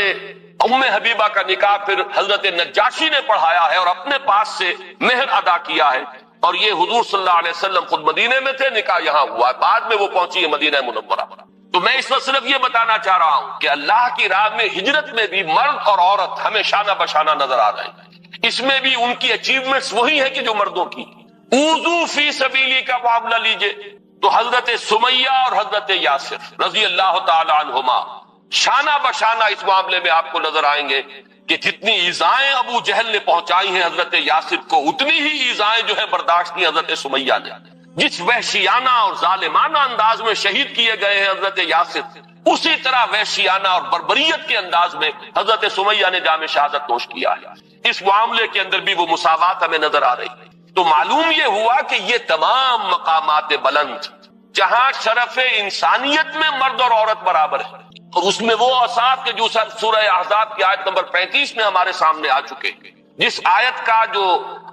ام حبیبہ کا نکاح پھر حضرت نجاشی نے پڑھایا ہے اور اپنے پاس سے مہر ادا کیا ہے، اور یہ حضور صلی اللہ علیہ وسلم خود مدینے میں تھے، نکاح یہاں ہوا ہے، بعد میں وہ پہنچی ہے مدینہ منورہ۔ تو میں اس وقت صرف یہ بتانا چاہ رہا ہوں کہ اللہ کی راہ میں ہجرت میں بھی مرد اور عورت ہمیں شانہ بشانہ نظر آ رہے ہیں، اس میں بھی ان کی اچیومنٹس وہی ہے کہ جو مردوں کی۔ اوذو فی سبیلی کا معاملہ لیجئے تو حضرت سمیہ اور حضرت یاسر رضی اللہ تعالی عنہما شانہ بشانہ اس معاملے میں آپ کو نظر آئیں گے کہ جتنی ایذائیں ابو جہل نے پہنچائی ہیں حضرت یاسر کو، اتنی ہی ایذائیں جو ہے برداشت کی حضرت سمیہ نے۔ جس وحشیانہ اور ظالمانہ انداز میں شہید کیے گئے ہیں حضرت یاسر، اسی طرح وحشیانہ اور بربریت کے انداز میں حضرت سمیہ نے جام شہادت نوش کیا ہے۔ اس معاملے کے اندر بھی وہ مساوات ہمیں نظر آ رہی ہے۔ تو معلوم یہ ہوا کہ یہ تمام مقامات بلند جہاں شرف انسانیت میں مرد اور عورت برابر ہے، اور اس میں وہ اوصاف کے جو سورہ احزاب کی آیت نمبر 35 میں ہمارے سامنے آ چکے، جس آیت کا جو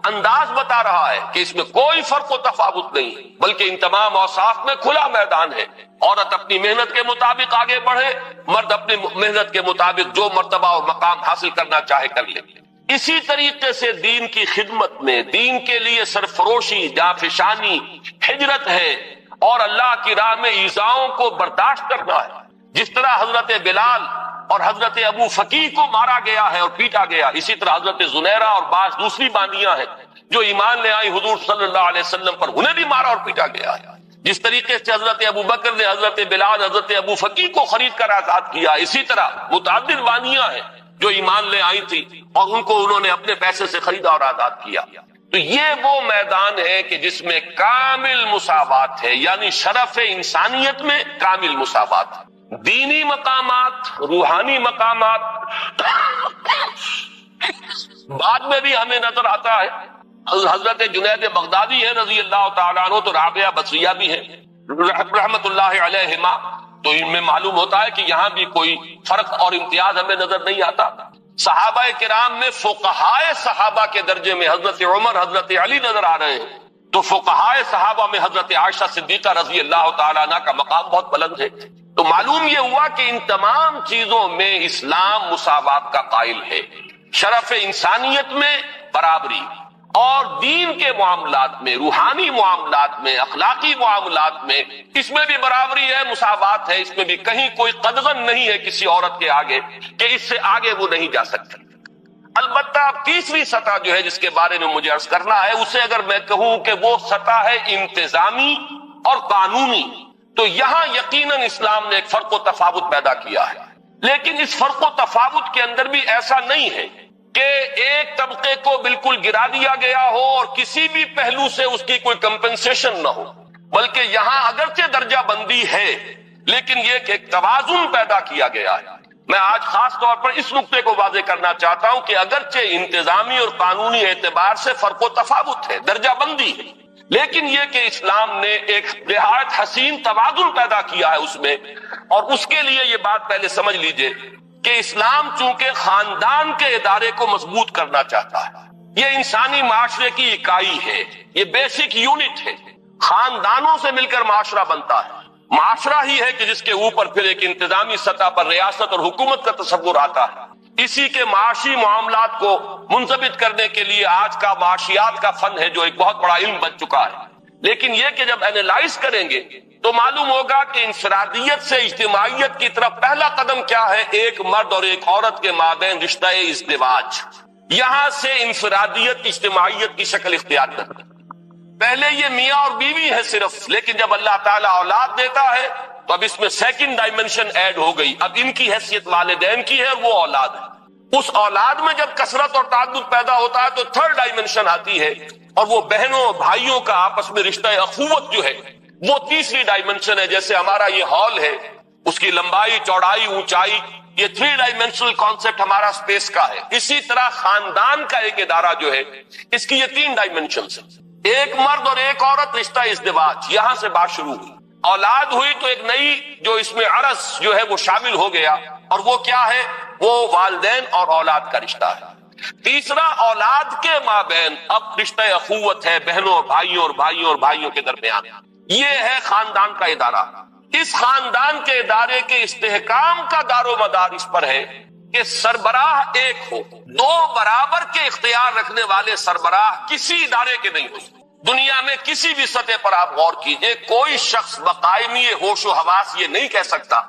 انداز بتا رہا ہے کہ اس میں کوئی فرق و تفاوت نہیں، بلکہ ان تمام اوصاف میں کھلا میدان ہے۔ عورت اپنی محنت کے مطابق آگے بڑھے، مرد اپنی محنت کے مطابق جو مرتبہ اور مقام حاصل کرنا چاہے کر لے۔ اسی طریقے سے دین کی خدمت میں، دین کے لیے سرفروشی، جانفشانی، ہجرت ہے، اور اللہ کی راہ میں ایذاؤں کو برداشت کرنا ہے۔ جس طرح حضرت بلال اور حضرت ابو فقیہ کو مارا گیا ہے اور پیٹا گیا، اسی طرح حضرت زنیرہ اور بعض دوسری باندیاں ہیں جو ایمان لے آئی حضور صلی اللہ علیہ وسلم پر، انہیں بھی مارا اور پیٹا گیا ہے۔ جس طریقے سے حضرت ابو بکر نے حضرت بلال، حضرت ابو فقیہ کو خرید کر آزاد کیا، اسی طرح متعدد باندیاں ہیں جو ایمان لے آئی تھی اور ان کو انہوں نے اپنے پیسے سے خریدا اور آزاد کیا۔ تو یہ وہ میدان ہے کہ جس میں کامل مساوات ہے، یعنی شرف انسانیت میں کامل مساوات ہے۔ دینی مقامات، روحانی مقامات بعد میں بھی ہمیں نظر آتا ہے۔ حضرت جنید بغدادی ہے رضی اللہ تعالیٰ عنہ، تو رابعہ بصریہ بھی ہے رحمت اللہ علیہما، تو ان میں معلوم ہوتا ہے کہ یہاں بھی کوئی فرق اور امتیاز ہمیں نظر نہیں آتا۔ صحابہ کرام میں فقہائے صحابہ کے درجے میں حضرت عمر، حضرت علی نظر آ رہے ہیں، تو فقہائے صحابہ میں حضرت عائشہ صدیقہ رضی اللہ تعالیٰ عنہ کا مقام بہت بلند ہے۔ تو معلوم یہ ہوا کہ ان تمام چیزوں میں اسلام مساوات کا قائل ہے، شرف انسانیت میں برابری، اور دین کے معاملات میں، روحانی معاملات میں، اخلاقی معاملات میں اس میں بھی برابری ہے، مساوات ہے، اس میں بھی کہیں کوئی قدغن نہیں ہے کسی عورت کے آگے کہ اس سے آگے وہ نہیں جا سکتی۔ البتہ تیسری سطح جو ہے جس کے بارے میں مجھے عرض کرنا ہے، اسے اگر میں کہوں کہ وہ سطح ہے انتظامی اور قانونی، تو یہاں یقیناً اسلام نے ایک فرق و تفاوت پیدا کیا ہے، لیکن اس فرق و تفاوت کے اندر بھی ایسا نہیں ہے کہ ایک طبقے کو بالکل گرا دیا گیا ہو اور کسی بھی پہلو سے اس کی کوئی کمپنسیشن نہ ہو، بلکہ یہاں اگرچہ درجہ بندی ہے لیکن یہ کہ ایک توازن پیدا کیا گیا ہے۔ میں آج خاص طور پر اس نقطے کو واضح کرنا چاہتا ہوں کہ اگرچہ انتظامی اور قانونی اعتبار سے فرق و تفاوت ہے، درجہ بندی ہے، لیکن یہ کہ اسلام نے ایک نہایت حسین توازن پیدا کیا ہے اس میں، اور اس کے لیے یہ بات پہلے سمجھ لیجئے کہ اسلام چونکہ خاندان کے ادارے کو مضبوط کرنا چاہتا ہے، یہ انسانی معاشرے کی اکائی ہے، یہ بیسک یونٹ ہے، خاندانوں سے مل کر معاشرہ بنتا ہے، معاشرہ ہی ہے کہ جس کے اوپر پھر ایک انتظامی سطح پر ریاست اور حکومت کا تصور آتا ہے۔ اسی کے معاشی معاملات کو منضبط کرنے کے لیے آج کا معاشیات کا فن ہے جو ایک بہت بڑا علم بن چکا ہے، لیکن یہ کہ جب اینالائز کریں گے تو معلوم ہوگا کہ انفرادیت سے اجتماعیت کی طرف پہلا قدم کیا ہے، ایک مرد اور ایک عورت کے مابین رشتہ ازدواج، یہاں سے انفرادیت اجتماعیت کی شکل اختیار کرتا ہے۔ پہلے یہ میاں اور بیوی ہے صرف، لیکن جب اللہ تعالیٰ اولاد دیتا ہے تو اب اس میں سیکنڈ ڈائمنشن ایڈ ہو گئی، اب ان کی حیثیت والدین کی ہے اور وہ اولاد ہے۔ اس اولاد میں جب کثرت اور تعدد پیدا ہوتا ہے تو تھرڈ ڈائمنشن آتی ہے، اور وہ بہنوں اور بھائیوں کا آپس میں رشتہ اخوت جو ہے وہ تیسری ڈائمنشن ہے۔ جیسے ہمارا یہ ہال ہے، اس کی لمبائی، چوڑائی، اونچائی، یہ 3 ڈائمنشنل کانسیپٹ ہمارا اسپیس کا ہے۔ اسی طرح خاندان کا ایک ادارہ جو ہے اس کی یہ 3 ڈائمنشنز ہیں، ایک مرد اور ایک عورت، رشتہ ازدواج، یہاں سے بات شروع ہوئی۔ اولاد ہوئی تو ایک نئی جو اس میں عرص جو ہے وہ شامل ہو گیا، اور وہ کیا ہے، وہ والدین اور اولاد کا رشتہ ہے۔ تیسرا، اولاد کے مابین اب رشتہ اخوت ہے، بہنوں اور بھائیوں کے درمیان، یہ ہے خاندان کا ادارہ۔ اس خاندان کے ادارے کے استحکام کا دار و مدار اس پر ہے کہ سربراہ ایک ہو، 2 برابر کے اختیار رکھنے والے سربراہ کسی ادارے کے نہیں ہو سکتے۔ دنیا میں کسی بھی سطح پر آپ غور کیجئے، کوئی شخص بقائمی ہوش و حواس یہ نہیں کہہ سکتا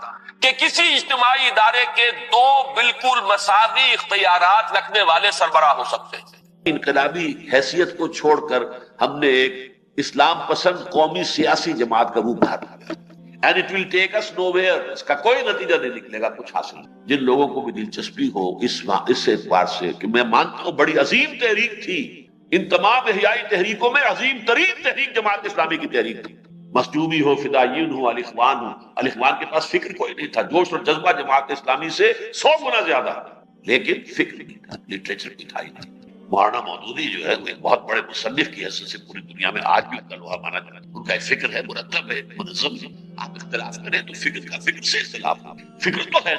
کہ کسی اجتماعی ادارے کے 2 بالکل مساوی اختیارات رکھنے والے سربراہ ہو سکتے ہیں۔ انقلابی حیثیت کو چھوڑ کر ہم نے ایک اسلام پسند قومی سیاسی جماعت کا روپ دھار دیا، and it will take us nowhere، اس کا کوئی نتیجہ نہیں نکلے گا کچھ حاصل۔ جن لوگوں کو بھی دلچسپی ہو اس اعتبار سے کہ میں مانتا ہوں بڑی عظیم تحریک تھی، ان تمام احیائی تحریکوں میں عظیم ترین تحریک جماعت اسلامی کی تحریک تھی، مسجوبی ہو، فدائیین ہو، الاخوان ہو۔ الاخوان کے پاس فکر کوئی نہیں تھا، جوش اور جذبہ جماعت اسلامی سے 100 گنا زیادہ، لیکن فکر نہیں تھا، لٹریچر بھی تھا ہی نہیں۔ مولانا مودودی جو ہے وہ ایک بہت بڑے مصنف کی حیثیت سے پوری دنیا میں آج بھی لوہا مانا جاتا ہے. ان کا ایک فکر ہے، مرتب ہے، منظم ہے. آپ اختلاف کریں تو فکر سے اختلاف ہو. فکر تو ہے.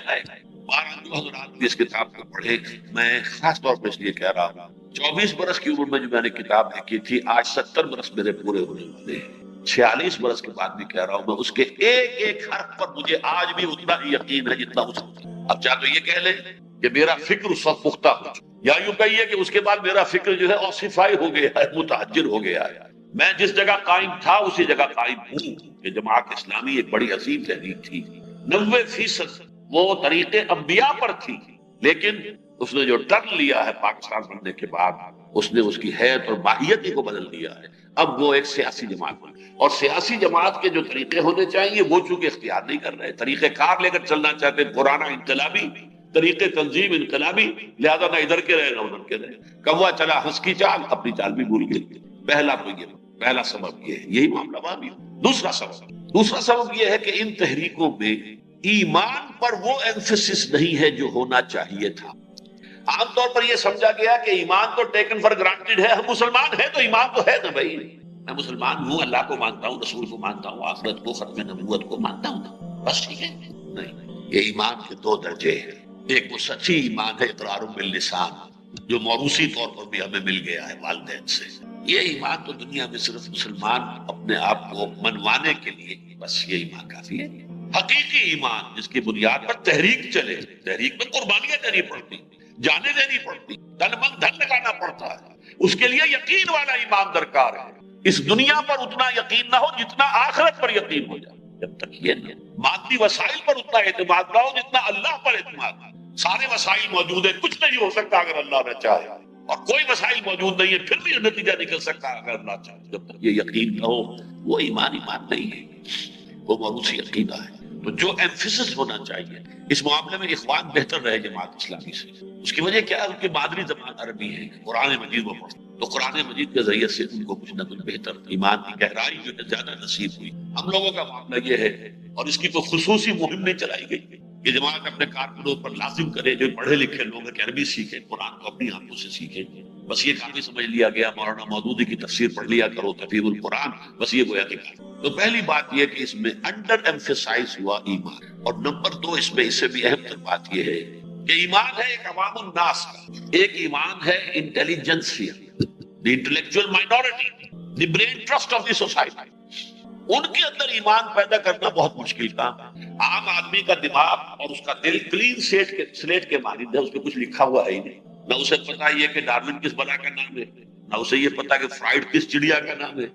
جو حضرات بھی اس کتاب کو پڑھے، میں خاص طور پر اس لیے کہہ رہا ہوں، 24 برس کی عمر میں جو میں نے کتاب لکھی تھی، آج 70 برس میرے پورے ہونے والے ہیں. 46 برس کے بعد بھی کہہ رہا ہوں میں، اس کے ایک ایک حرف پر مجھے آج بھی اتنا ہی یقین ہے جتنا اس وقت. اب چاہے تو یہ کہہ لیں کہ میرا فکر اس وقت پختہ ہو چکا، یا یوں کہیے کہ اس کے بعد میرا فکر جو ہے اوسیفائی ہو گیا ہے، متحجر ہو گیا ہے. میں جس جگہ قائم تھا اسی جگہ قائم ہوں کہ جماعت اسلامی ایک بڑی عظیم تحریک تھی. 90% وہ طریقے انبیاء پر تھی، لیکن اس نے جو ٹرن لیا ہے پاکستان بننے کے بعد، اس نے اس کی حیت اور ماہیت ہی کو بدل دیا ہے. اب وہ ایک سیاسی جماعت بن، اور سیاسی جماعت کے جو طریقے ہونے چاہیے وہ چونکہ اختیار نہیں کر رہے، طریقہ کار لے کر چلنا چاہتے، پرانا انقلابی طریقے، تنظیم انقلابی، لہذا نہ ادھر کے رہے نہ ادھر کے رہے. کوا چلا ہنس کی چال، اپنی چال بھی بھول گئے. پہلا سبب یہ ہے، یہی معاملہ وہاں بھی. دوسرا سبب یہ ہے کہ ان تحریکوں میں ایمان پر وہ ایمفیسس نہیں ہے جو ہونا چاہیے تھا. عام طور پر یہ سمجھا گیا کہ ایمان تو ٹیکن فار گرانٹیڈ ہے، ہم مسلمان ہیں تو ایمان تو ہے نا بھائی، میں مسلمان ہوں، اللہ کو مانتا ہوں، رسول کو مانتا ہوں، آخرت کو، ختم نبوت کو مانتا ہوں، بس ٹھیک ہے. نہیں، یہ ایمان کے دو درجے ہیں. ایک وہ سچی ایمان ہے اقرار باللسان، جو موروثی طور پر بھی ہمیں مل گیا ہے والدین سے. یہ ایمان تو دنیا میں صرف مسلمان اپنے آپ کو منوانے کے لیے، بس یہ ایمان کافی ہے. حقیقی ایمان جس کی بنیاد پر تحریک چلے، تحریک میں قربانیاں دینی پڑتی، جانیں دینی پڑتی، تن من دھن لگانا پڑتا ہے، اس کے لیے یقین والا ایمان درکار ہے. اس دنیا پر اتنا یقین نہ ہو جتنا آخرت پر یقین ہو جائے. جب تک یہ نہ مادی وسائل پر اتنا اعتماد نہ ہو جتنا اللہ پر اعتماد. سارے وسائل موجود ہیں، کچھ نہیں ہو سکتا اگر اللہ نہ چاہے، اور کوئی وسائل موجود نہیں ہے پھر بھی نتیجہ نکل سکتا اگر اللہ چاہے. جب تک یہ یقین نہ ہو وہ ایمان نہیں ہے، وہ موروثی عقیدہ ہے. تو جو ایمفیسس ہونا چاہیے اس معاملے میں، اخوان بہتر رہے جماعت اسلامی سے. اس کی وجہ کیا ہے؟ ان کی مادری زبان عربی ہے، قرآن مجید وہ پڑھتے، تو قرآن مجید کے ذریعے سے ان کو کچھ نہ کچھ بہتر ایمان کی گہرائی جو ہے زیادہ نصیب ہوئی. ہم لوگوں کا معاملہ یہ ہے، اور اس کی کوئی خصوصی مہم نہیں چلائی گئی کہ جماعت اپنے کارکنوں پر لازم کرے جو پڑھے لکھے لوگ ہیں کہ عربی سیکھیں، قرآن کو اپنی آنکھوں سے سیکھیں. بس یہ کافی سمجھ لیا گیا، مولانا مودودی کی تفسیر پڑھ لیا کرو، تفسیر القرآن، بس یہ گویا کہ. تو پہلی بات یہ کہ اس میں انڈر ایمفیسائز ہوا ایمان. اور نمبر 2 اس میں اس سے بھی اہم تر بات یہ ہے کہ ایمان ہے ایک عوام الناس کا، ایک ایمان ہے intelligentsia, the intellectual minority, the brain trust of the society. ان کے اندر ایمان پیدا کرنا بہت مشکل کام ہے. عام آدمی کا دماغ اور اس کا دل کلین سلیٹ کے مانند ہے، اس میں کچھ لکھا ہوا ہے ہی نہیں. نہ اسے پتا یہ کہ ڈارون کس بلا کا نام ہے، نہ اسے یہ پتا کہ فرائڈ کس چڑیا کا نام ہے،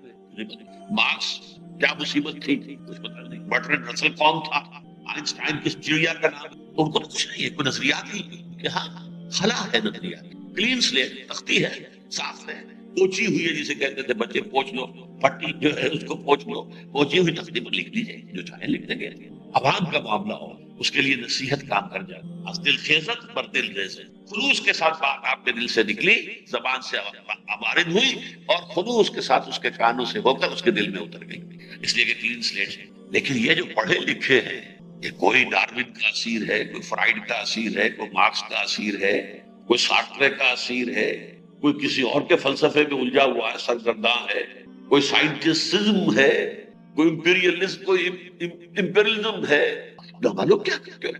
مارکس کیا مصیبت تھی کچھ پتا نہیں، برٹرینڈ رسل کون تھا، آئنسٹائن کس چڑیا کا نام. ان کو کچھ نہیں ہے، کوئی نظریات ہی کہ ہاں خلا ہے نظریات، کلین سلیٹ، تختی ہے، صاف ہے، پوچھی ہوئی ہے، جسے کہتے تھے بچے پوچھ لو، پھٹی جو ہے اس کو پوچھ لو، پوچھی ہوئی تختی پر لکھ دیجئے جو چاہے لکھ دیں گے. عوام کا معاملہ ہو، اس کے لیے نصیحت کام کر جائے. از دل خیزت بر دل ریزت، خلوص کے ساتھ بات آپ کے دل سے نکلی، زبان سے وارد ہوئی، اور خلوص کے ساتھ اس کے کانوں سے ہو کر اس کے دل میں اتر گئی، اس لیے کہ کلین سلیٹ ہے. لیکن یہ جو پڑھے لکھے ہیں، یہ کوئی ڈارون کا اثیر ہے، کوئی فرائڈ کا اثیر ہے، کوئی مارکس کا اثیر ہے، کوئی سارٹرے کا اثیر ہے، کوئی کسی اور کے فلسفے میں الجھا ہوا ہے، سرگرداں ہے، کوئی سائنٹسزم ہے، کوئی امپیریلزم ہے، کیا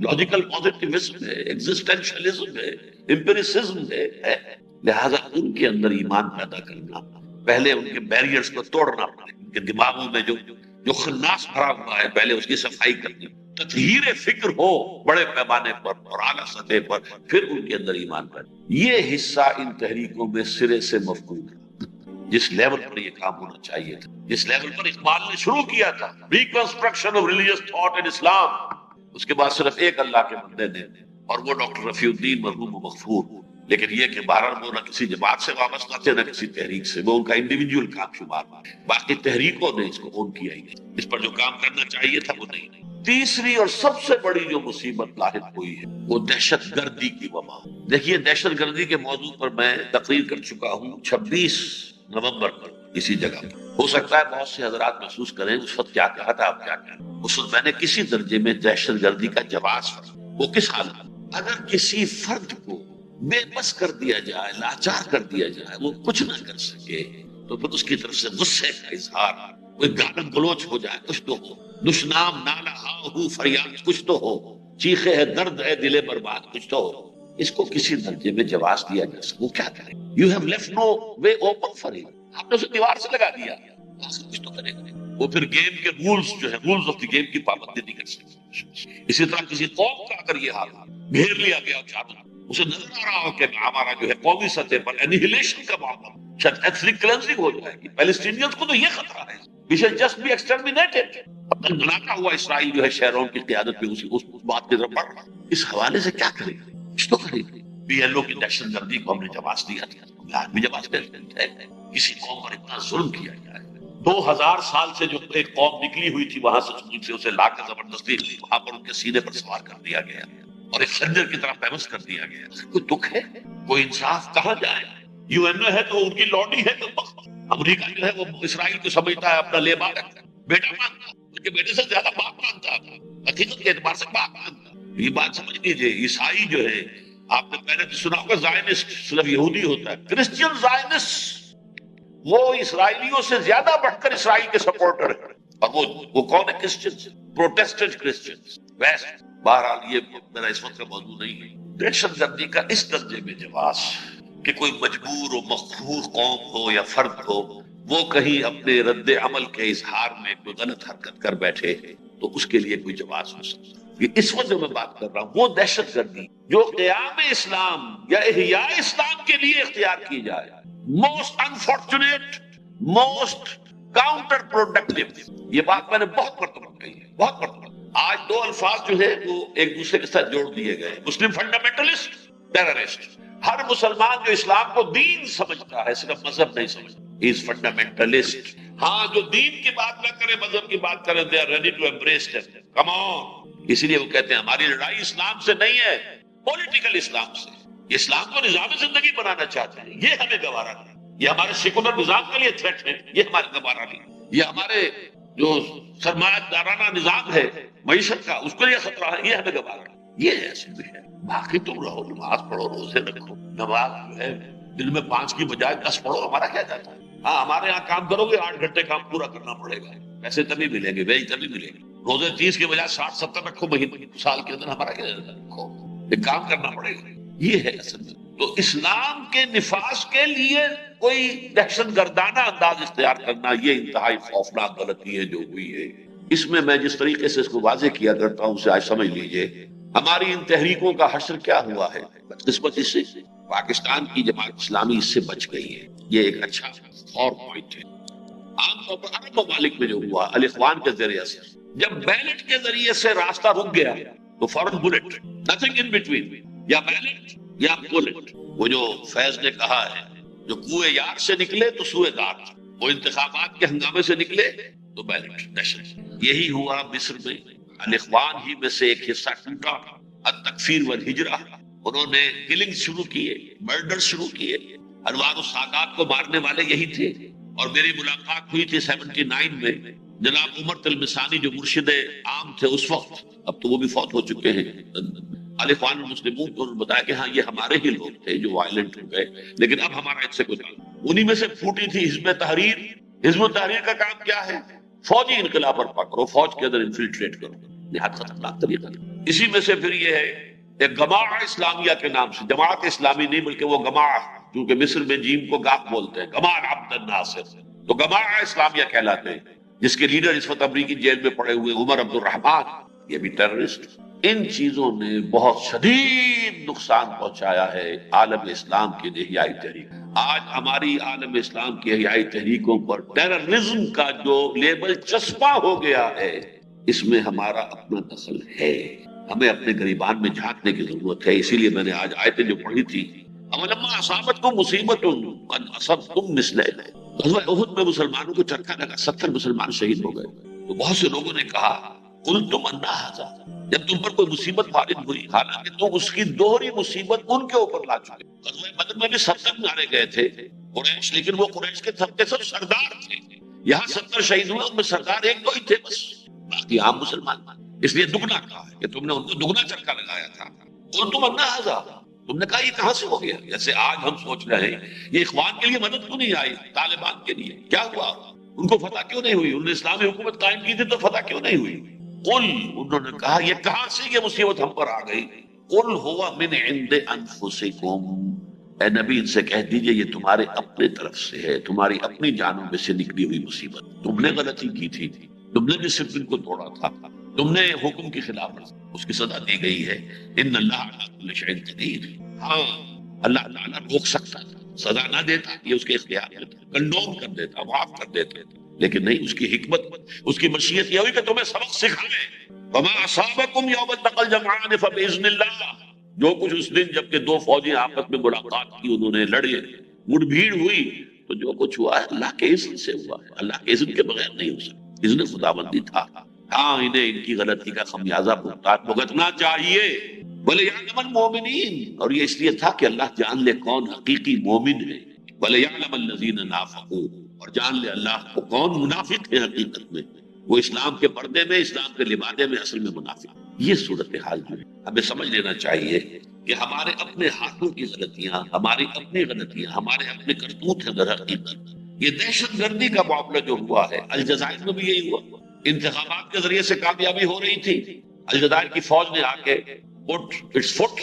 لاجیکل پوزیٹیوزم ہے، ایگزسٹینشلزم ہے، امپیریسزم ہے. لہذا ان کے اندر ایمان پیدا کرنا، پہلے ان کے بیریئرز کو توڑنا پڑے، ان کے دماغوں میں جو خناس بھرا ہوا ہے پہلے اس کی صفائی کرنی، تطہیر فکر ہو بڑے پیمانے پر اور اعلیٰ سطح پر، پھر ان کے اندر ایمان پیدا. یہ حصہ ان تحریکوں میں سرے سے مفقود ہے. جس لیول پر یہ کام ہونا چاہیے تھا، جس لیول پر اقبال نے شروع کیا تھا، reconstruction of religious thought in Islam, اس کے بعد صرف ایک اللہ کے بندے نے، اور وہ ڈاکٹر رفیع الدین مرحوم و مغفور. لیکن یہ کہ بہرحال وہ نہ کسی جماعت سے وابستہ تھے نہ کسی تحریک سے، وہ ان کا انڈیویجول کام شمار. باقی تحریکوں نے اس کو اون کیا ہی نہیں، اس پر جو کام کرنا چاہیے تھا وہ نہیں. تیسری اور سب سے بڑی جو مصیبت لاحق ہوئی ہے وہ دہشت گردی کی وبا. دیکھیے دہشت گردی کے موضوع پر میں تقریر کر چکا ہوں 26 نومبر پر اسی جگہ پر. ہو سکتا ہے بہت سے حضرات محسوس کریں اس وقت کیا کہا تھا، اب کیا کہا. اس وقت میں نے کسی درجے میں دہشت گردی کا جواز، وہ کس حالت، اگر کسی فرد کو بے بس کر دیا جائے، لاچار کر دیا جائے، وہ کچھ نہ کر سکے، تو پھر اس کی طرف سے غصے کا اظہار، کوئی گالن گلوچ ہو جائے، کچھ تو ہو، دشنام نالہ ہو فریاد کچھ تو ہو، چیخے ہے درد ہے دلے برباد کچھ تو ہو، اس کو کسی درجے میں جواز دیا جا سکے، وہ کیا کرے؟ You have left no way open for ہم، آپ نے اسے دیوار سے لگا دیا، کچھ تو کرے گا۔ وہ پھر گیم کے رولز جو ہے، رولز آف دی گیم کی پابندی نہیں کر سکتے۔ اسی طرح کسی قوم کا اگر یہ حال گھیر لیا گیا چادر، اسے نظر آ رہا ہو کہ ہمارا جو ہے قومی سطح پر انہیلیشن کا معاملہ، شاید ایتھنک کلینزنگ ہو جائے گی، پیلسٹینینز کو تو یہ خطرہ ہے، we shall just be exterminated۔ اب بناتا ہوا اسرائیل جو ہے شہروں کی قیادت میں اس بات کی طرف بڑھ رہا ہے، اس حوالے سے کیا کرے گا؟ کچھ تو کرے گا۔ پی ایل او کی دہشت گردی کو ہم نے جواز دیا تھا، آج بھی جواز دیتے ہیں۔ کسی قوم پر اتنا ظلم کیا جائے، 2000 سال سے جو ایک قوم نکلی ہوئی تھی وہاں سے اسے لا کر زبردستی وہاں پر ان کے سینے پر سوار کر دیا گیا اور ایک خنجر کی طرح پیمس کر دیا گیا۔ کوئی دکھ ہے؟ کوئی انصاف کہاں جائے؟ یو این او ہے تو ان کی لوڈی ہے، تو امریکہ جو ہے وہ اسرائیل کو سمجھتا ہے اپنا لیبا رکھتا ہے، بیٹا مانتا، ان کے بیٹے سے زیادہ باپ مانتا، حقیقت کے اعتبار سے باپ مانتا۔ یہ بات سمجھ لیجیے، عیسائی جو ہے، آپ نے پہلے تو سنا ہوگا زائنسٹ صرف یہودی ہوتا ہے، کرسچین زائنسٹ وہ اسرائیلیوں سے زیادہ بڑھ کر اسرائیل کے سپورٹر ہیں، اور وہ کون ہے؟ Christian, Protestant Christian west. بہرحال یہ میرا اس وقت کا موضوع نہیں ہے۔ دہشت گردی کا اس درجے میں جواز کہ کوئی مجبور و مقہور قوم ہو یا فرد ہو، وہ کہیں اپنے رد عمل کے اظہار میں کوئی غلط حرکت کر بیٹھے تو اس کے لیے کوئی جواز ہو سکتا ہے۔ یہ اس وقت جو میں بات کر رہا ہوں وہ دہشت گردی جو قیام اسلام یا احیاء اسلام کے لیے اختیار کی جائے، most unfortunate, most counter productive, یہ بات میں نے بہت مرتبہ کہی ہے، بہت مرتبہ۔ آج دو الفاظ جو ہے وہ ایک دوسرے کے ساتھ جوڑ دیے گئے، مسلم فنڈامنٹلسٹ، ٹیررسٹ۔ ہر مسلمان جو اسلام کو دین سمجھتا ہے، صرف مذہب نہیں سمجھتا، he is fundamentalist۔ ہاں، جو دین کی بات نہ کرے، مذہب کی بات کرے، they are ready to embrace them۔ come on۔ اسی لیے وہ کہتے ہیں ہماری لڑائی اسلام سے نہیں ہے، پولیٹیکل اسلام سے۔ یہ اسلام کو نظام زندگی بنانا چاہتے ہیں، یہ ہمیں گوارا نہیں۔ یہ ہمارے سیکولر نظام کے لیے تھریٹ ہے، یہ ہمارے گوارا نہیں۔ یہ ہمارے جو سرمایہ دارانہ نظام ہے معیشت کا، اس کو یہ خطرہ ہے، یہ ہمیں گوارا نہیں۔ یہ ہے اصل میں۔ باقی تم رہو، نماز پڑھو، روزے رکھو، نماز جو ہے دن میں 5 کی بجائے 10 پڑھو، ہمارا کیا جاتا ہے؟ ہاں، ہمارے یہاں کام کرو گے 8 گھنٹے کام پورا کرنا پڑے گا، پیسے تبھی ملیں گے، ویج تبھی ملے گی۔ روزے 30 کی بجائے 60-70 رکھو مہینے، سال کے اندر، ہمارا کیا جاتا ہے؟ رکھو، ایک کام کرنا پڑے گا۔ یہ ہے اصل میں۔ تو اسلام کے نفاذ کے لیے کوئی دہشت گردانہ انداز اختیار کرنا، یہ انتہائی خوفناک غلطی ہے جو ہوئی ہے۔ اس میں میں جس طریقے سے اس کو واضح کیا کرتا ہوں اسے آج سمجھ لیجئے۔ ہماری ان تحریکوں کا حشر کیا ہوا ہے؟ بدقسمتی سے پاکستان کی جماعت اسلامی اس سے بچ گئی ہے، یہ ایک اچھا اور پوائنٹ ہے۔ عام طور پر عرب ممالک میں جو ہوا الاخوان کے ذریعے سے، جب بیلٹ کے ذریعے سے راستہ رک گیا تو فوراً بلٹ، نتھنگ ان بٹوین، یا بیلٹ یا بلٹ۔ وہ جو فیض نے کہا ہے، جو کوئے یار سے نکلے تو سوئے دار، وہ انتخابات کے ہنگامے سے نکلے تو بیلٹ، دہشت۔ یہی ہوا مصر میں، الاخوان ہی میں سے ایک حصہ ٹوٹا، التکفیر والہجرہ، انہوں نے کلنگ شروع کیے، مرڈر شروع کیے۔ انوار السادات کو مارنے والے یہی تھے، اور میری ملاقات ہوئی تھی 79 میں جناب عمر تلمسانی جو مرشد عام تھے اس وقت، اب تو وہ بھی فوت ہو چکے ہیں، الاخوان المسلمون کو بتایا کہ ہاں یہ ہمارے ہی لوگ تھے جو وائلنٹ ہو گئے، لیکن اب ہمارا اس سے کوئی تعلق۔ انہی میں سے پھوٹی تھی حزب تحریر۔ حزب تحریر کا کام کیا ہے؟ فوجی انقلاب برپا کرو، فوج کے اندر انفلٹریٹ کرو، نہایت خطرناک طریقہ۔ اسی میں سے پھر یہ ہے ایک گماع اسلامیہ کے نام سے، جماعت اسلامی نہیں بلکہ وہ گماع، کیونکہ مصر میں جیم کو گاف بولتے ہیں، گماع عبد الناصر، تو گماع اسلامیہ کہلاتے ہیں، جس کے لیڈر اس وقت امریکی جیل میں پڑے ہوئے عمر عبد الرحمان، یہ بھی ٹیررسٹ۔ ان چیزوں نے بہت شدید نقصان پہنچایا ہے عالم اسلام کی احیائی تحریک۔ آج ہماری عالم اسلام کی احیائی تحریکوں پر ٹیررزم کا جو لیبل چسپاں ہو گیا ہے، اس میں ہمارا اپنا دخل ہے۔ ہمیں اپنے گریبان میں جھانکنے کی ضرورت ہے۔ اسی لیے میں نے آج آیتیں جو پڑھی تھی، اولما اصابتکم مصیبت قد اصبتم مثلها، غزوہ احد میں مسلمانوں کو چرکا لگا، 70 مسلمان شہید ہو گئے، تو بہت سے لوگوں نے کہا قلتم ان ھذا، جب تم پر کوئی مصیبت وارد ہوئی، حالانکہ تم اس کی دوہری مصیبت ان کے اوپر لا چکے۔ غزوہ بدر میں بھی 70 مارے گئے تھے قریش، لیکن وہ قریش کے سب کے سب سردار تھے۔ یہاں 70 شہید ہوئے، ان میں سردار ایک دو ہی تھے بس، باقی عام مسلمان۔ اس لیے دگنا کہا ہے کہ تم نے ان کو دگنا چرکا لگایا تھا۔ قلتم ان ھذا، تم نے کہا یہ کہاں سے ہو گیا؟ جیسے آج ہم سوچ رہے ہیں یہ اخوان کے لیے مدد کیوں نہیں آئی، طالبان کے لیے کیا ہوا، ان کو فتح کیوں نہیں ہوئی، انہوں نے اسلامی حکومت قائم کی تھی تو فتح کیوں نہیں ہوئی؟ قل، انہوں نے کہا یہ کہاں سے یہ مصیبت ہم پر آ گئی؟ قل هو من عند انفسکم، اے نبی ان سے کہہ دیجئے یہ تمہارے اپنے طرف سے ہے، تمہاری اپنی جانوں میں سے نکلی ہوئی مصیبت، تم نے غلطی کی تھی، تم نے ڈسپلن کو توڑا تھا، تم نے حکم کی خلاف ورزی، اس کی سزا دی گئی ہے۔ ان اللہ علی کل شیء قدیر، ہاں اللہ تعالیٰ روک سکتا تھا، سزا نہ دیتا، یہ اس کے اختیار میں تھا، کنڈوم کر دیتا، معاف کر دیتا، لیکن نہیں، اس کی حکمت، اس کی مشیت یہ ہوئی کہ تمہیں سبق سکھائے۔ وما اصابکم یوم التقى الجمعان فباذن اللہ، جو کچھ اس دن جبکہ دو فوجیں آپس میں ملاقات کی، انہوں نے لڑے، مڑ بھیڑ ہوئی، تو جو کچھ ہوا ہے اللہ کے اذن سے ہوا ہے، اللہ کے اذن کے بغیر نہیں ہو سکتا، اذن خداوندی تھا۔ ہاں انہیں ان کی غلطی کا خمیازہ بھگتنا چاہیے۔ وَلِيَعْلَمَ الْمُؤْمِنِينَ، اور یہ اس لیے تھا کہ اللہ جان لے کون حقیقی مومن ہے، وَلِيَعْلَمَ الَّذِينَ نَافَقُوا، اور جان لے اللہ کو کون منافق ہے حقیقت میں، وہ اسلام کے پردے میں، اسلام کے لبادے میں اصل میں منافق۔ یہ صورتحال جو ہے ہمیں سمجھ لینا چاہیے کہ ہمارے اپنے ہاتھوں کی غلطیاں، ہماری اپنی غلطیاں، ہمارے اپنے کرتوت ہیں در حقیقت۔ یہ دہشت گردی کا معاملہ جو ہوا ہے، الجزائر میں بھی یہی ہوا، انتخابات کے ذریعے سے کامیابی ہو رہی تھی، الجزائر کی فوج نے آ کے فٹ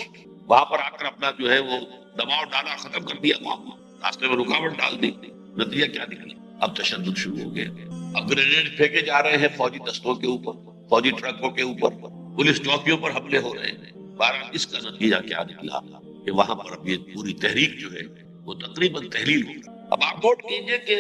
وہاں پر آ کر اپنا جو ہے وہ دباؤ ڈالا، ختم کر دیا معاملہ، راستے میں رکاوٹ ڈال دی، نتیجہ کیا نکلا؟ اب تشدد شروع ہو گیا، اب گرینیڈ پھینکے جا رہے ہیں فوجی دستوں کے اوپر، فوجی ٹرکوں کے اوپر، پولیس چوکیوں پر حملے ہو رہے ہیں۔ بہرحال اس کا نتیجہ کیا نکلا کہ وہاں پر اب یہ پوری تحریک جو ہے وہ تقریباً تحلیل ہو گئی۔ اب آپ نوٹ کیجئے کہ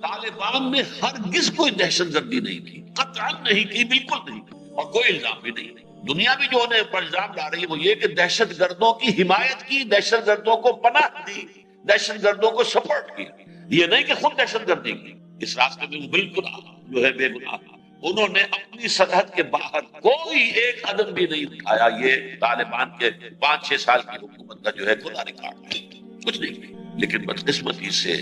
طالبان نے ہرگز کوئی دہشت گردی نہیں کی، قطعاً نہیں کی، بالکل نہیں کی، اور کوئی الزام بھی نہیں۔ دنیا بھی جو انہیں پر الزام لا رہی ہے وہ یہ کہ دہشت گردوں کی حمایت کی، دہشت گردوں کو پناہ دی، دہشت گردوں کو سپورٹ کی، یہ نہیں کہ خود دہشت گردی کی۔ اس راستے میں وہ بالکل جو ہے بے گناہ، انہوں نے اپنی سرحد کے باہر کوئی ایک قدم بھی نہیں اٹھایا۔ یہ طالبان کے 5-6 سال کی حکومت کا جو ہے کھلا ریکارڈ ہے، کچھ نہیں۔ لیکن بدقسمتی سے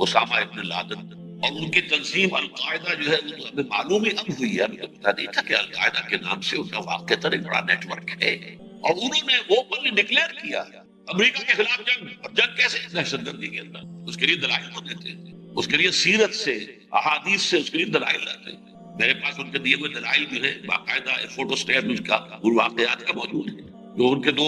اسامہ ابن لادن اور ان کی تنظیم القاعدہ جو ہے وہ ہمیں معلوم ہی اب ہوئی ہے، ہمیں تو پتہ نہیں تھا کہ القاعدہ کے نام سے ان کا واقعتاً ایک بڑا نیٹ ورک ہے، اور انہوں نے اوپنلی ڈکلیئر کیا امریکہ کے خلاف جنگ، اور جنگ کیسے؟ دہشت گردی کے اندر۔ اس کے لیے دلائل کو دیتے ہیں، اس کے لیے سیرت سے، احادیث سے اس کے لیے دلائل لاتے ہیں۔ میرے پاس ان کے دیے ہوئے دلائل جو ہے باقاعدہ فوٹو اسٹیٹ ان کا واقعات کا موجود ہے جو ان کے دو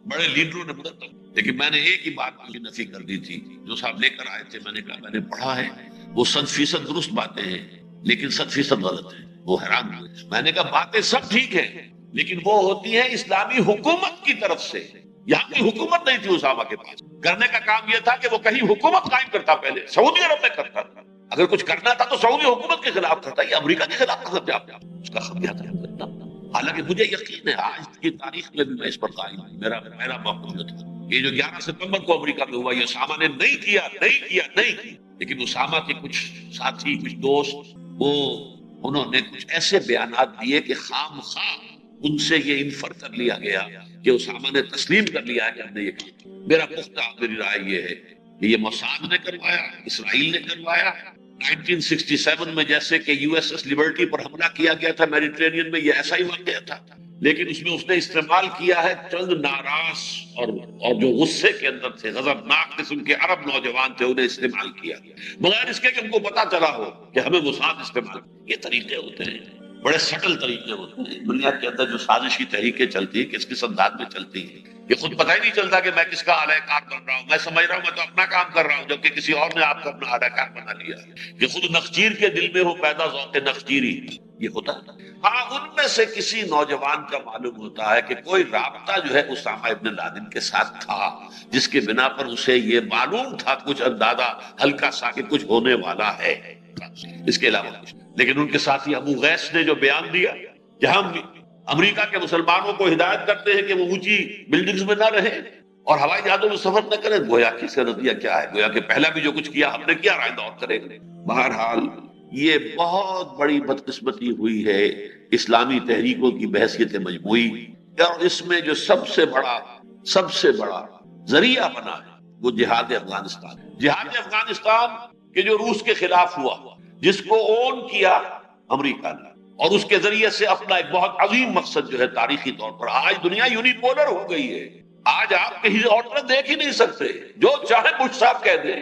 بڑے لیڈروں نے مرتب، لیکن میں نے ایک ہی بات کی نفی کر دی تھی جو صاحب لے کر آئے تھے، میں نے کہا میں نے پڑھا ہے، وہ 100% درست باتیں ہیں لیکن 100% غلط ہیں۔ وہ حیران ہوئے، میں نے کہا باتیں سب ٹھیک ہیں لیکن وہ ہوتی ہیں اسلامی حکومت کی طرف سے، یہاں کی حکومت نہیں تھی اسامہ کے پاس، کرنے کا کام یہ تھا کہ وہ کہیں حکومت قائم کرتا، پہلے سعودی عرب میں کرتا تھا، اگر کچھ کرنا تھا تو سعودی حکومت کے خلاف کرتا، یہ امریکہ کے خلاف کہاں جا اس کا خمیازہ کرتا۔ حالانکہ مجھے یقین ہے آج کی تاریخ میں بھی میں اس پر قائم ہوں، میرا موقف یہ تھا، یہ جو 11 ستمبر کو امریکہ میں ہوا یہ اسامہ نے نہیں کیا، لیکن اسامہ کے کچھ ساتھی، کچھ دوست، انہوں نے کچھ ایسے بیانات دیے کہ خام خواہ ان سے یہ انفر کر لیا گیا کہ اسامہ نے تسلیم کر لیا ہے کہ ہم نے یہ کیا۔ میرا پختہ میری رائے یہ ہے کہ یہ موساد نے کروایا، اسرائیل نے کروایا۔ 1967 میں جیسے کہ یو ایس ایس لبرٹی پر حملہ کیا گیا تھا میڈیٹرینین میں، یہ ایسا ہی واقعہ تھا، لیکن اس میں اس نے استعمال کیا ہے چند ناراض اور جو غصے کے اندر تھے، غضبناک قسم کے عرب نوجوان تھے، انہیں استعمال کیا بغیر اس کے کہ ان کو پتا چلا ہو کہ ہمیں موساد استعمال۔ یہ طریقے ہوتے ہیں، بڑے سٹل طریقے ہوتے ہیں دنیا کے اندر جو سازشی تحریکیں چلتی ہیں، کس انداز میں چلتی ہیں، یہ خود پتہ ہی نہیں چلتا کہ میں کس کا اعلی کار بن رہا ہوں، میں سمجھ رہا ہوں میں تو اپنا کام کر رہا ہوں، جبکہ کسی اور نے آپ کو اپنا اعلی کار بنا لیا ہے، کہ خود نخچیر کے دل میں ہو پیدا ذوق نخچیری، یہ ہوتا ہے۔ ہاں ان میں سے کسی نوجوان کا معلوم ہوتا ہے کہ کوئی رابطہ جو ہے اسامہ ابن لادن کے ساتھ تھا، جس کے بنا پر اسے یہ معلوم تھا، کچھ اندازہ ہلکا سا کہ کچھ ہونے والا ہے، اس کے علاوہ کچھ۔ لیکن ان کے ساتھی ابو غیث نے جو بیان دیا کہ ہم امریکہ کے مسلمانوں کو ہدایت کرتے ہیں کہ وہ اونچی بلڈنگز میں نہ رہیں اور ہوائی جہازوں میں سفر نہ کریں، گویا کہ اس کا نتیجہ کیا ہے؟ گویا کہ پہلا بھی جو کچھ کیا ہم نے کیا، آئندہ اور کریں گے۔ بہرحال یہ بہت بڑی بدقسمتی ہوئی ہے اسلامی تحریکوں کی بحثیت مجموعی، اور اس میں جو سب سے بڑا ذریعہ بنا ہے وہ جہاد افغانستان کے جو روس کے خلاف ہوا، جس کو اون کیا امریکہ نے، اور اس کے ذریعے سے اپنا ایک بہت عظیم مقصد جو ہے تاریخی طور پر، آج دنیا یونی پولر ہو گئی ہے، آج آپ کہیں آرڈر دیکھ ہی نہیں سکتے، جو چاہے بش صاحب کہہ دیں،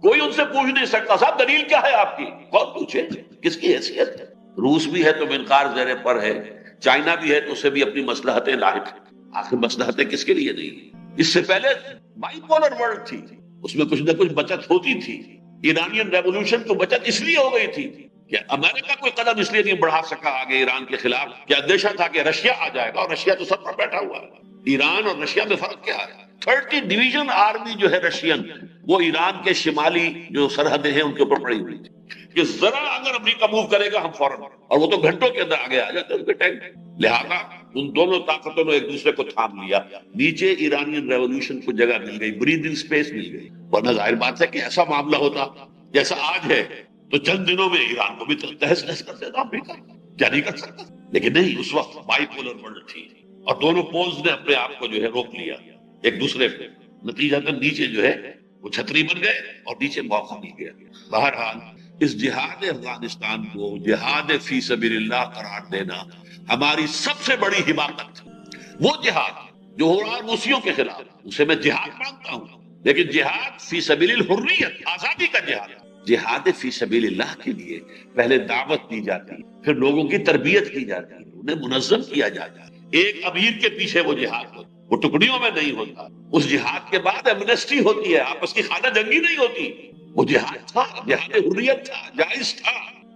کوئی ان سے پوچھ نہیں سکتا صاحب دلیل کیا ہے آپ کی، کون پوچھے، کس کی حیثیت ہے؟ روس بھی ہے تو منقار زیر پر ہے، چائنا بھی ہے تو اسے بھی اپنی مصلحتیں لاحق ہیں، آخر مصلحتیں کس کے لیے نہیں؟ اس سے پہلے بائی پولر ورلڈ تھی، اس میں کچھ نہ کچھ بچت ہوتی تھی۔ ایرانین ریولوشن کو بچت اس لیے ہو گئی تھی کہ امریکہ کوئی قدم اس لیے نہیں بڑھا سکا آگے ایران کے خلاف کہ اندیشہ تھا کہ رشیا آ جائے گا، اور رشیا تو سب پر بیٹھا ہوا ہے۔ ایران اور رشیا میں فرق کیا ہے؟ 30 ڈویژن آرمی جو ہے رشین، وہ ایران کے شمالی جو سرحدیں ہیں ان کے اوپر پڑی ہوئی تھی کہ ذرا اگر امریکہ موو کرے گا ہم فوراً، اور وہ تو گھنٹوں کے اندر آگے آ جاتے ہیں ان کے ٹینک۔ لہذا ان دونوں طاقتوں نے ایک دوسرے کو تھام لیا، نیچے ایرانین ریولوشن کو جگہ مل گئی، بریدنگ سپیس مل گئی۔ ورنہ ظاہر بات ہے کہ ایسا معاملہ ہوتا جیسا آج ہے تو چند دنوں میں ایران کو بھی تہس نہس کر دیتا امریکہ، کیا نہیں کر سکتا؟ لیکن نہیں، اس وقت بائی پولر ورلڈ تھی اور دونوں پولز نے اپنے آپ کو جو ہے روک لیا ایک دوسرے پہ، نتیجہ نیچے جو ہے وہ چھتری بن گئے اور نیچے موقع مل گیا۔ بہرحال اس جہاد افغانستان کو جہاد فی سبیل اللہ قرار دینا ہماری سب سے بڑی حماقت ہے۔ وہ جہاد جو ہو رہا روسیوں کے خلاف، اسے میں جہاد مانتا ہوں، لیکن جہاد فی سبیل الحریت، آزادی کا جہاد، جہاد فی سبیل اللہ کے لیے پہلے دعوت دی جاتی، پھر لوگوں کی تربیت کی جاتی، انہیں منظم کیا جاتا۔ ایک امیر کے پیچھے وہ جہاد ہوتا، وہ ٹکڑیوں میں نہیں ہوتا۔ اس جہاد کے بعد ایمنسٹی ہوتی ہے، آپس کی خانہ جنگی نہیں ہوتی۔ وہ جہاد تھا، جہاد حریت تھا، جائز تھا،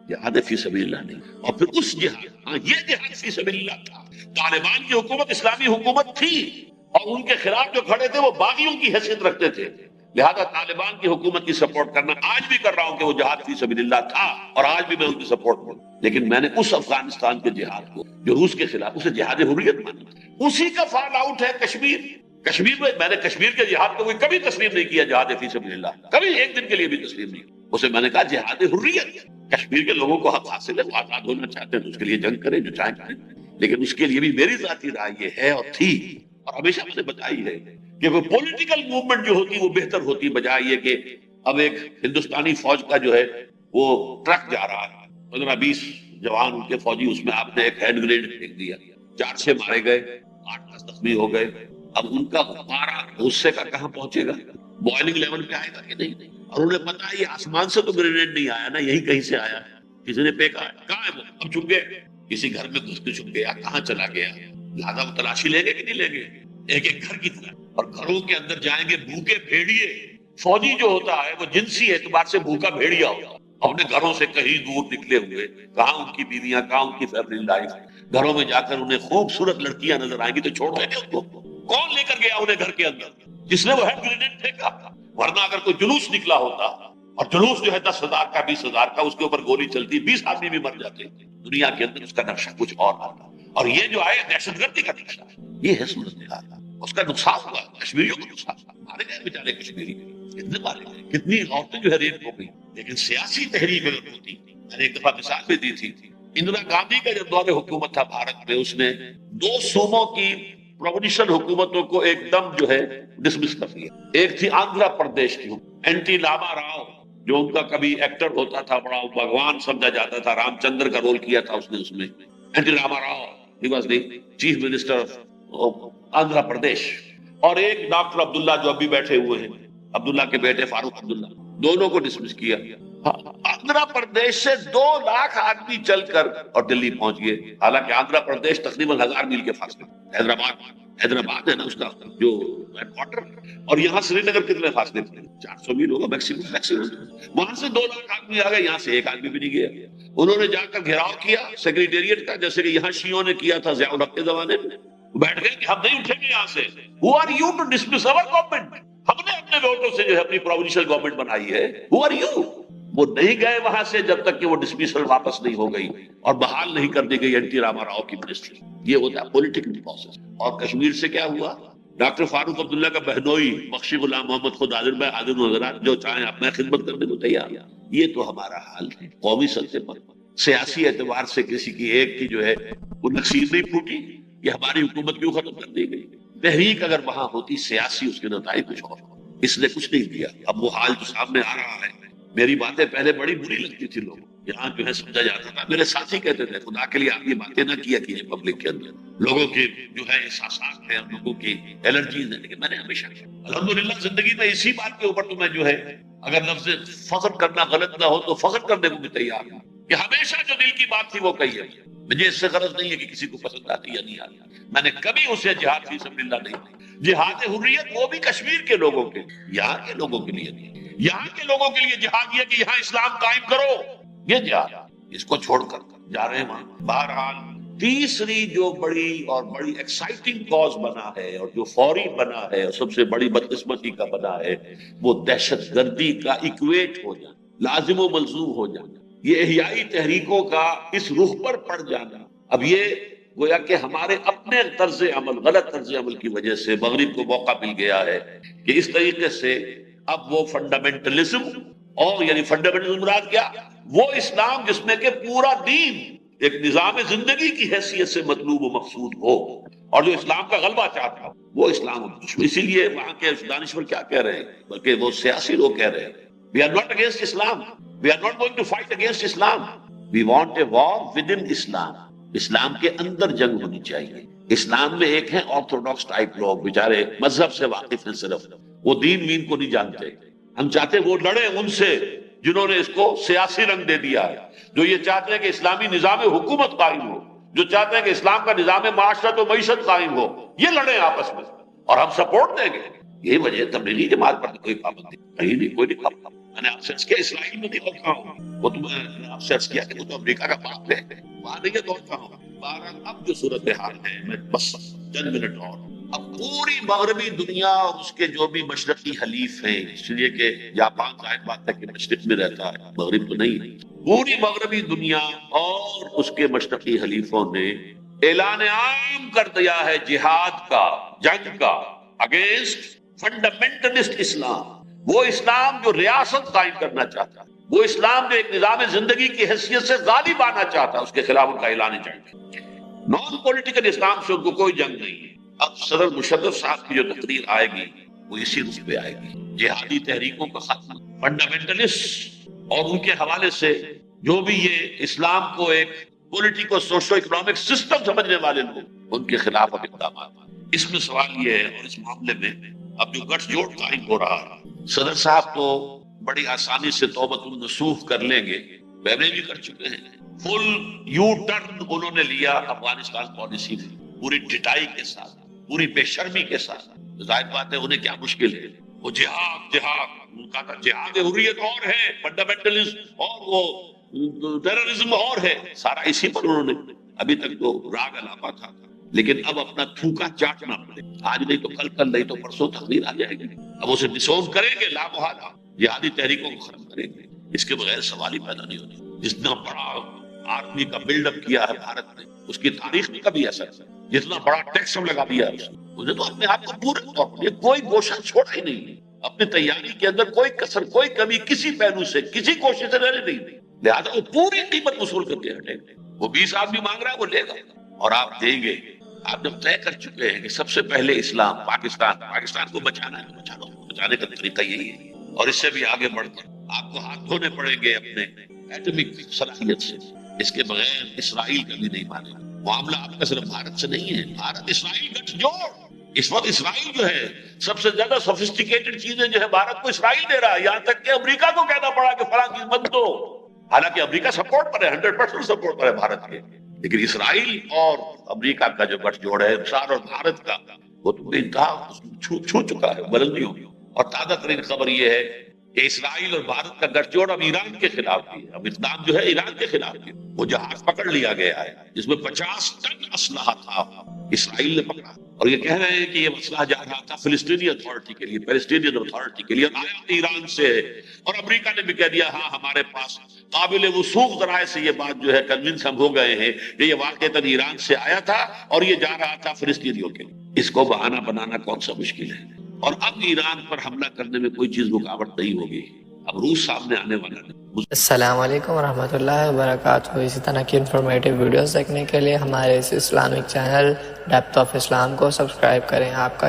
جہاد فی سبیل اللہ نہیں۔ اور پھر اس جہاد، یہ جہاد فی سبیل اللہ تھا۔ طالبان کی حکومت اسلامی حکومت تھی اور ان کے خلاف جو کھڑے تھے وہ باغیوں کی حیثیت رکھتے تھے، لہذا طالبان کی حکومت کی سپورٹ کرنا آج بھی کر رہا ہوں کہ وہ جہاد فی سبیل اللہ تھا، اور آج بھی میں ان کی سپورٹ کروں، لیکن میں نے اس افغانستان کے جہاد کو جو روس کے خلاف، اسے جہاد حریت مانا۔ اسی کا فال آؤٹ ہے کشمیر۔ کشمیر میں نے کشمیر کے جہاد کو کوئی کبھی تسلیم نہیں کیا، جہاد فی سبیل اللہ کبھی ایک دن کے لیے بھی تسلیم نہیں، اسے میں نے کہا جہاد حریت۔ کشمیر کے لوگوں کو حق حاصل ہے، وہ آزاد ہونا چاہتے ہیں تو اس کے لیے جنگ کریں، جو چاہیں کریں، لیکن اس کے لیے بھی میری ذاتی رائے یہ ہے اور تھی اور ہمیشہ میں نے بتائی ہے کہ وہ پولیٹیکل موومنٹ جو ہوتی وہ بہتر ہوتی، بجائے یہ کہ اب ایک ہندوستانی فوج کا جو ہے وہ ٹرک جا رہا ہے، 15-20 جوان ان کے فوجی، اس میں آپ نے ایک ہینڈ گریڈ پھینک دیا، 4 مارے گئے، 8 زخمی ہو گئے۔ اب ان کا پارا غصے کا کہاں پہنچے گا؟ بوائلنگ لیول پہ آئے گا کہ نہیں؟ اور انہیں پتا ہے یہ آسمان سے تو گرینیڈ نہیں آیا نا، یہی کہیں سے آیا ہے، کسی نے پھینکا ہے، کہاں ہے وہ؟ اب چھپ گئے، کسی گھر میں گھس کے چھپ گیا، کہاں چلا گیا؟ لہٰذا وہ تلاشی لیں گے کہ نہیں لیں گے؟ ایک ایک گھر کی طرح، اور گھروں کے اندر جائیں گے بھوکے بھیڑیے۔ فوجی جو ہوتا ہے وہ جنسی اعتبار سے بھوکا بھیڑیا ہوتا ہے، اپنے گھروں سے کہیں دور نکلے ہوئے، کہاں ان کی بیویاں، کہاں ان کی فیملی لائف۔ گھروں میں جا کر انہیں خوبصورت لڑکیاں نظر آئیں گی تو چھوڑ دیں گے ان کو؟ کون لے کر گیا انہیں گھر کے اندر؟ جس نے وہ ہینڈ گرینیڈ پھینکا۔ ورنہ اگر کوئی جلوس نکلا ہوتا، اور جلوس جو ہے 10,000 کا 20,000 کا، اس کے اوپر گولی چلتی، 20 آدمی بھی مر جاتے، دنیا کے اندر اس کا نقشہ کچھ اور آتا۔ اور یہ جو آئے دہشت گردی کا نقشہ، یہ ہے صورتحال، اس کا نقصان ہوا، کشمیریوں کو نقصان ہوا، مارے گئے بیچارے کشمیری، کتنے مارے گئے، کتنی عورتیں جو ہے ریپ ہو گئی۔ لیکن سیاسی تحریک اگر ہوتی، میں نے ایک دفعہ مثال بھی دی تھی، اندرا گاندھی کا جب دور حکومت تھا بھارت میں، اس نے 2 صوبوں کی پروونیشل حکومتوں کو ایک دم جو ہے ڈسمس کر دیا۔ ایک تھی آندھرا پردیش کی، این ٹی راما راؤ، جو ان کا کبھی ایکٹر ہوتا تھا، بڑا بھگوان سمجھا جاتا تھا، رام چندر کا رول کیا تھا اس نے، اس میں N T Rama Rao, he was the chief minister of Andhra Pradesh. اور ایک ڈاکٹر عبداللہ جو ابھی بیٹھے ہوئے ہیں، عبداللہ کے بیٹے فاروق عبداللہ، دونوں کو ڈسمس کیا۔ آندھرا پردیش سے 2 لاکھ آدمی چل کر اور دلی پہنچ گئے، حالانکہ آندھرا پردیش تقریباً 1000 میل کے فاصلے، حیدرآباد ہے نا اس کا جو ہیڈ کوارٹر، اور یہاں سری نگر کتنے فاصلے تھے؟ 400 میل ہوگا میکسیمم۔ وہاں سے 2 لاکھ آدمی آ گئے، یہاں سے ایک آدمی بھی نہیں گیا۔ انہوں نے جا کر گھیراؤ کیا سیکریٹریٹ کا، جیسے کہ یہاں شیعوں نے کیا تھا ضیاء الحق کے زمانے میں، بیٹھ گئے کہ ہم نہیں اٹھیں گے یہاں سے۔ Who are you to dismiss our government؟ ہم نے اپنے ووٹوں سے جو ہے اپنی پروونیشل گورنمنٹ بنائی ہے، Who are you؟ وہ نہیں گئے وہاں سے جب تک کہ وہ ڈسمسل واپس نہیں ہو گئی اور بحال نہیں کر دی گئی این ٹی راما راؤ کی منسٹری۔ یہ ہوتا ہے پولیٹیکل پروسیس۔ اور کشمیر سے کیا ہوا؟ ڈاکٹر فاروق عبداللہ کا بہنوئی بخشی غلام محمد خود حاضر میں حاضر حضرات، جو چاہیں آپ میں خدمت کرنے کو تیار۔ یہ تو ہمارا حال ہے قومی سطح پر۔ سیاسی اعتبار سے کسی کی ایک کی جو ہے وہ نقصیر نہیں پھوٹی کہ ہماری حکومت کیوں ختم کر دی گئی۔ تحریک اگر وہاں ہوتی سیاسی، اس کے نتائج کچھ اور، اس نے کچھ نہیں دیا۔ اب وہ حال جو سامنے آ رہا ہے، میری باتیں پہلے بڑی بری لگتی تھی لوگوں، یہاں جو ہے سمجھا جاتا تھا، میرے ساتھی کہتے تھے خدا کے لیے آپ یہ باتیں نہ کیا کیجیے پبلک کے اندر، لوگوں کے جو ہے احساسات ہیں، لوگوں کی الرجیز ہیں، لیکن میں نے ہمیشہ الحمدللہ زندگی میں اسی بات کے اوپر تو میں جو ہے اگر لفظ فخر کرنا غلط نہ ہو تو فخر کرنے کو بھی تیار ہوں کہ ہمیشہ جو دل کی بات تھی وہ کہی ہے. مجھے اس سے غرض نہیں ہے کہ کسی کو پسند آتی یا نہیں آتی، میں نے کبھی اسے جہاد فی سبیل اللہ نہیں دی. جہاد حریت وہ بھی کشمیر کے لوگوں کے، یہاں کے لوگوں کے لیے نہیں. یہاں کے لوگوں کے لیے جہاد یہ کہ یہاں اسلام قائم کرو، یہ جہاد. اس کو چھوڑ کر جا رہے ہیں وہاں. بہرحال تیسری جو بڑی اور بڑی ایکسائٹنگ کاز بنا ہے اور جو فوری بنا ہے اور سب سے بڑی بدقسمتی کا بنا ہے وہ دہشت گردی کا ایکویٹ ہو جانا، لازم و ملزوم ہو جانا، یہ احیائی تحریکوں کا اس رخ پر پڑ جانا. اب یہ گویا کہ ہمارے اپنے طرز عمل، غلط طرز عمل کی وجہ سے مغرب کو موقع مل گیا ہے کہ اس طریقے سے اب وہ فنڈامنٹلزم، اور یعنی فنڈامنٹلزم مراد کیا؟ وہ اسلام جس میں کہ پورا دین ایک نظام زندگی کی حیثیت سے مطلوب و مقصود ہو، اور جو اسلام کا غلبہ چاہتا ہو وہ اسلام. اسی لیے وہاں کے دانشور کیا کہہ رہے ہیں، بلکہ وہ سیاسی لوگ کہہ رہے ہیں we are not against Islam, we are not going to fight against Islam, we want a war within Islam. اسلام کے اندر جنگ ہونی چاہیے. اسلام میں ایک ہیں آرتھوڈاکس ٹائپ لوگ بیچارے مذہب سے واقف ہیں، صرف وہ دین وین کو نہیں جانتے. ہم چاہتے وہ لڑے ان سے جنہوں نے اس کو سیاسی رنگ دے دیا ہے، جو یہ چاہتے ہیں کہ اسلامی نظام حکومت قائم ہو، جو چاہتے ہیں کہ اسلام کا نظام معاشرت و معیشت قائم ہو. یہ لڑیں آپس میں اور ہم سپورٹ دیں گے. یہی وجہ تبلیغی جماعت پر کوئی پابندی کہیں نہیں، کوئی نہیں پابندی. میں نے آپ سے کیا اسرائیل میں نہیں ہوتا ہوں، وہ تو میں نے آپ سے کیا کہ وہ تو امریکہ کا باپ ہے، وہاں نہیں ہوتا ہوں. بہرحال اب جو صورتحال ہے، میں بس چند منٹ اور، اب پوری مغربی دنیا اور اس کے جو بھی مشرقی حلیف ہیں، اس لیے کہ جاپان ظاہر بات ہے کہ مشرق میں رہتا ہے، مغرب تو نہیں، پوری مغربی دنیا اور اس کے مشرقی حلیفوں نے اعلان عام کر دیا ہے جہاد کا، جنگ کا، اگینسٹ فنڈامنٹلسٹ اسلام. وہ اسلام جو ریاست قائم کرنا چاہتا ہے، وہ اسلام جو ایک نظام زندگی کی حیثیت سے غالب آنا چاہتا ہے، اس کے خلاف ان کا اعلان جنگ. نان پولیٹیکل اسلام سے ان کو کوئی جنگ نہیں ہے. اب صدر مشرف صاحب کی جو تقریر آئے گی وہ اسی رخ پہ آئے گی، جہادی تحریکوں کا خاتمہ، فنڈامنٹلسٹ اور ان کے حوالے سے جو بھی یہ اسلام کو ایک پولیٹیکو سوشو اکنامک سسٹم سمجھنے والے لوگ، ان کے خلاف اب اقدامات. اس میں سوال یہ ہے، اور اس معاملے میں اب جو گٹھ جوڑ قائم ہو رہا ہے، صدر صاحب تو بڑی آسانی سے توبۃ النصوح کر لیں گے، پہلے بھی کر چکے ہیں. فل یو ٹرن انہوں نے لیا افغانستان پالیسی میں، پوری ڈٹائی کے ساتھ، پوری بے شرمی کے ساتھ. ظاہر بات ہے انہیں کیا مشکل ہے، وہ جہاد ان کا جہاد حریت اور ہے، فنڈامنٹلزم اور وہ ٹیررزم اور ہے، سارا اسی پر انہوں نے ابھی تک تو راگ الاپا تھا. لیکن اب اپنا تھوکا چاٹنا پڑے، آج نہیں تو کل نہیں تو پرسوں تقریر آ جائے گی. اب اسے ڈسون کریں گے، لامحالہ جہادی تحریکوں کو ختم کریں گے. اس کے بغیر سوال ہی پیدا نہیں ہوتی. جتنا بڑا آرمی کا بلڈ اپ کیا ہے بھارت نے، اس کی تاریخ میں کبھی ایسا ہے، جتنا بڑا ٹیکس ہم لگا دیا ہے اسے تو اپنے آپ کو پورے طور پر کوئی گوشہ چھوڑا ہی نہیں، اپنی تیاری کے اندر کوئی کسر، کوئی کمی کسی پہلو سے، کسی کوشش سے رہنے نہیں دی. لہٰذا وہ پوری قیمت وصول کر کے ہٹے گا. وہ 20 آدمی مانگ رہا ہے، وہ لے گا اور آپ دیں گے. آپ جب طے کر چکے ہیں کہ سب سے پہلے اسلام، پاکستان کو بچانا ہے، بچانے کا طریقہ یہی ہے. اور اس سے بھی آگے بڑھ کر آپ کو ہاتھ دھونے پڑیں گے اپنے ایٹمک صلاحیت سے. اس کے بغیر اسرائیل کبھی نہیں مانے گا. معاملہ آپ کا صرف بھارت سے نہیں ہے، بھارت اسرائیل گٹھ جوڑ. اس وقت اسرائیل جو ہے سب سے زیادہ سوفسٹیکیٹڈ چیزیں جو ہے بھارت کو اسرائیل دے رہا ہے، یہاں تک کہ امریکہ کو کہنا پڑا کہ فلاں چیز مت دو. حالانکہ امریکہ سپورٹ پر ہے، 100% سپورٹ پر ہے بھارت کے. لیکن اسرائیل اور امریکہ کا جو گٹھ جوڑ ہے انسان اور بھارت کا، وہ تو انتہا چھو چکا ہے، بلندیوں. اور تازہ ترین خبر یہ ہے کہ اسرائیل اور بھارت کا گٹھ جوڑ اب ایران کے خلاف بھی ہے. اب اقدام جو ہے ایران کے خلاف بھی. وہ جہاز پکڑ لیا گیا ہے جس میں 50 ٹن اسلحہ تھا، اسرائیل نے پکڑا. اور یہ کہہ رہے ہیں کہ یہ مسئلہ جا رہا تھا فلسطینی اتھارٹی کے لیے، پیلسٹینین اتھارٹی کے لیے، آیا ایران سے. اور امریکہ نے بھی کہہ دیا ہاں ہمارے پاس قابل وثوق ذرائع سے یہ بات جو ہے کنونس ہم ہو گئے ہیں کہ یہ واقعتاً ایران سے آیا تھا اور یہ جا رہا تھا فلسطینیوں کے لیے. اس کو بہانہ بنانا کون سا مشکل ہے. اور اب ایران پر حملہ کرنے میں کوئی چیز رکاوٹ نہیں ہوگی. اب روس سامنے آنے والا ہے. السلام علیکم ورحمۃ اللہ وبرکاتہ. اسی طرح کی انفارمیٹیو ویڈیوز دیکھنے کے لیے ہمارے اس اسلامک چینل ڈیپتھ آف اسلام کو سبسکرائب کریں. آپ کا